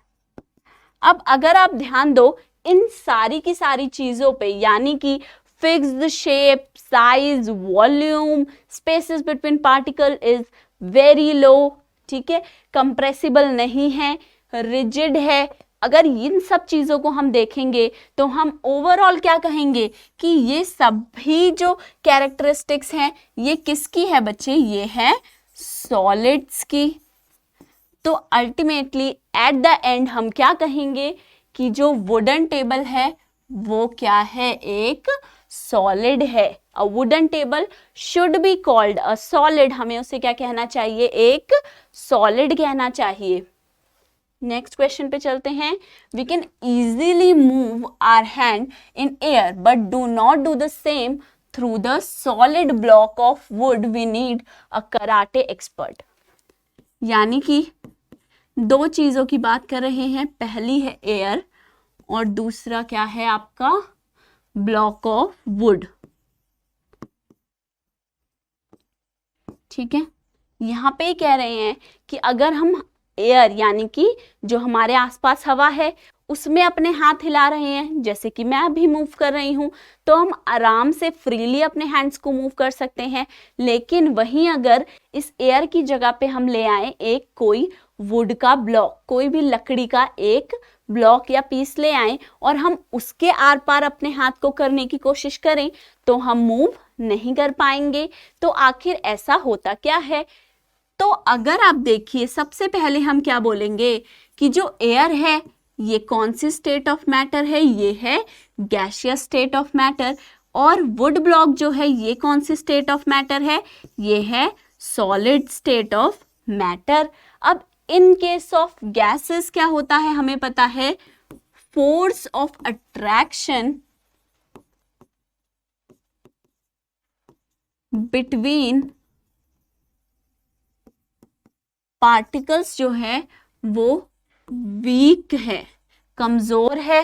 अब अगर आप ध्यान दो इन सारी की सारी चीजों पे, यानी कि fixed shape, size, volume, spaces between particle is very low, ठीक है, कंप्रेसिबल नहीं है, रिजिड है, अगर इन सब चीजों को हम देखेंगे तो हम ओवरऑल क्या कहेंगे कि ये सभी जो कैरेक्टरिस्टिक्स हैं ये किसकी है बच्चे? ये है सॉलिड्स की। तो अल्टीमेटली एट द एंड हम क्या कहेंगे कि जो वुडन टेबल है वो क्या है? एक सॉलिड है। अ wooden table should be called a solid. हमें उसे क्या कहना चाहिए? एक सॉलिड कहना चाहिए। नेक्स्ट क्वेश्चन पे चलते हैं। We can easily move our hand in air but do not do the same through the solid block of wood. We need a karate expert. यानी कि दो चीजों की बात कर रहे हैं, पहली है एयर और दूसरा क्या है आपका? Block of would. ठीक है, यहां पे कह रहे हैं कि अगर हम एयर यानी कि जो हमारे आसपास हवा है उसमें अपने हाथ हिला रहे हैं, जैसे कि मैं अभी मूव कर रही हूँ, तो हम आराम से फ्रीली अपने हैंड्स को मूव कर सकते हैं। लेकिन वहीं अगर इस एयर की जगह पे हम ले आए एक कोई वुड का ब्लॉक, कोई भी लकड़ी का एक ब्लॉक या पीस ले आए और हम उसके आर पार अपने हाथ को करने की कोशिश करें, तो हम मूव नहीं कर पाएंगे। तो आखिर ऐसा होता क्या है? तो अगर आप देखिए, सबसे पहले हम क्या बोलेंगे कि जो एयर है ये कौन सी स्टेट ऑफ मैटर है? ये है गैसियस स्टेट ऑफ मैटर। और वुड ब्लॉक जो है ये कौन सी स्टेट ऑफ मैटर है? ये है सॉलिड स्टेट ऑफ मैटर। अब इन केस ऑफ गैसेस क्या होता है हमें पता है, force of attraction between particles जो है वो वीक है, कमजोर है।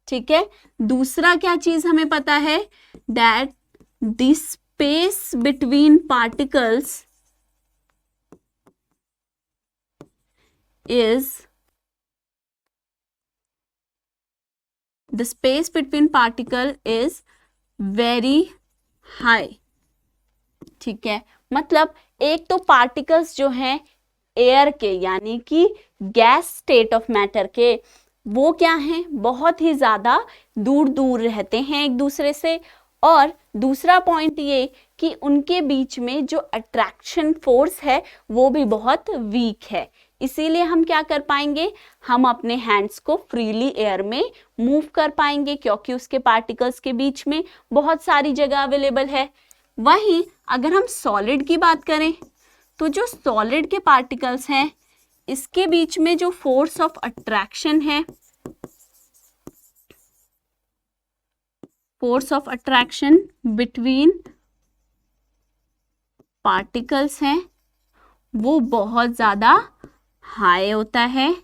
ठीक है, दूसरा क्या चीज हमें पता है, that the space between particles is the space between particle is very high। ठीक है, मतलब एक तो पार्टिकल्स जो हैं एयर के यानी कि गैस स्टेट ऑफ मैटर के, वो क्या हैं, बहुत ही ज्यादा दूर दूर रहते हैं एक दूसरे से। और दूसरा पॉइंट ये कि उनके बीच में जो अट्रैक्शन फोर्स है वो भी बहुत वीक है। इसीलिए हम क्या कर पाएंगे, हम अपने हैंड्स को फ्रीली एयर में मूव कर पाएंगे, क्योंकि उसके पार्टिकल्स के बीच में बहुत सारी जगह अवेलेबल है। वहीं अगर हम सॉलिड की बात करें, तो जो सॉलिड के पार्टिकल्स हैं इसके बीच में जो फोर्स ऑफ अट्रैक्शन है, force of attraction between particles हैं वो बहुत ज्यादा हाई होता है।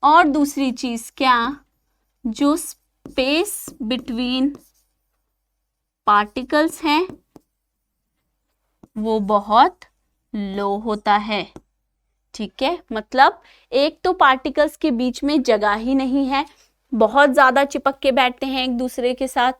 और दूसरी चीज क्या, जो स्पेस बिटवीन पार्टिकल्स हैं वो बहुत लो होता है। ठीक है, मतलब एक तो पार्टिकल्स के बीच में जगह ही नहीं है, बहुत ज्यादा चिपक के बैठते हैं एक दूसरे के साथ।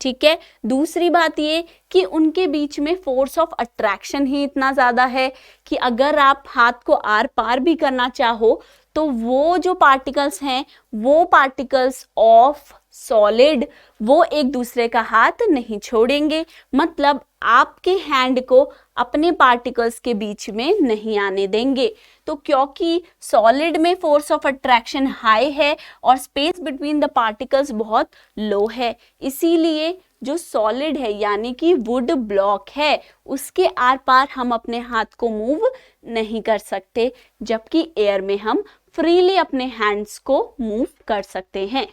ठीक है, दूसरी बात ये कि उनके बीच में फोर्स ऑफ अट्रैक्शन ही इतना ज्यादा है कि अगर आप हाथ को आर पार भी करना चाहो तो वो जो पार्टिकल्स हैं, वो पार्टिकल्स ऑफ सॉलिड, वो एक दूसरे का हाथ नहीं छोड़ेंगे। मतलब आपके हैंड को अपने पार्टिकल्स के बीच में नहीं आने देंगे। तो क्योंकि सॉलिड में फोर्स ऑफ अट्रैक्शन हाई है और स्पेस बिटवीन द पार्टिकल्स बहुत लो है, इसीलिए जो सॉलिड है यानी कि वुड ब्लॉक है उसके आर पार हम अपने हाथ को मूव नहीं कर सकते, जबकि एयर में हम फ्रीली अपने हैंड्स को मूव कर सकते हैं।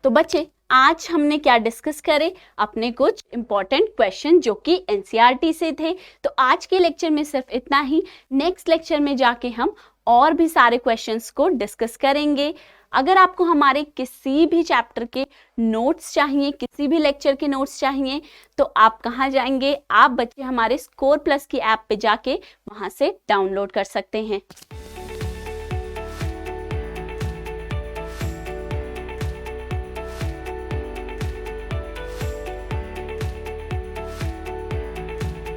तो बच्चे, आज हमने क्या डिस्कस करे, अपने कुछ इंपॉर्टेंट क्वेश्चन जो कि एनसीईआरटी से थे। तो आज के लेक्चर में सिर्फ इतना ही। नेक्स्ट लेक्चर में जाके हम और भी सारे क्वेश्चंस को डिस्कस करेंगे। अगर आपको हमारे किसी भी चैप्टर के नोट्स चाहिए, किसी भी लेक्चर के नोट्स चाहिए, तो आप कहाँ जाएंगे, आप बच्चे हमारे स्कोर प्लस की ऐप पे जाके वहां से डाउनलोड कर सकते हैं।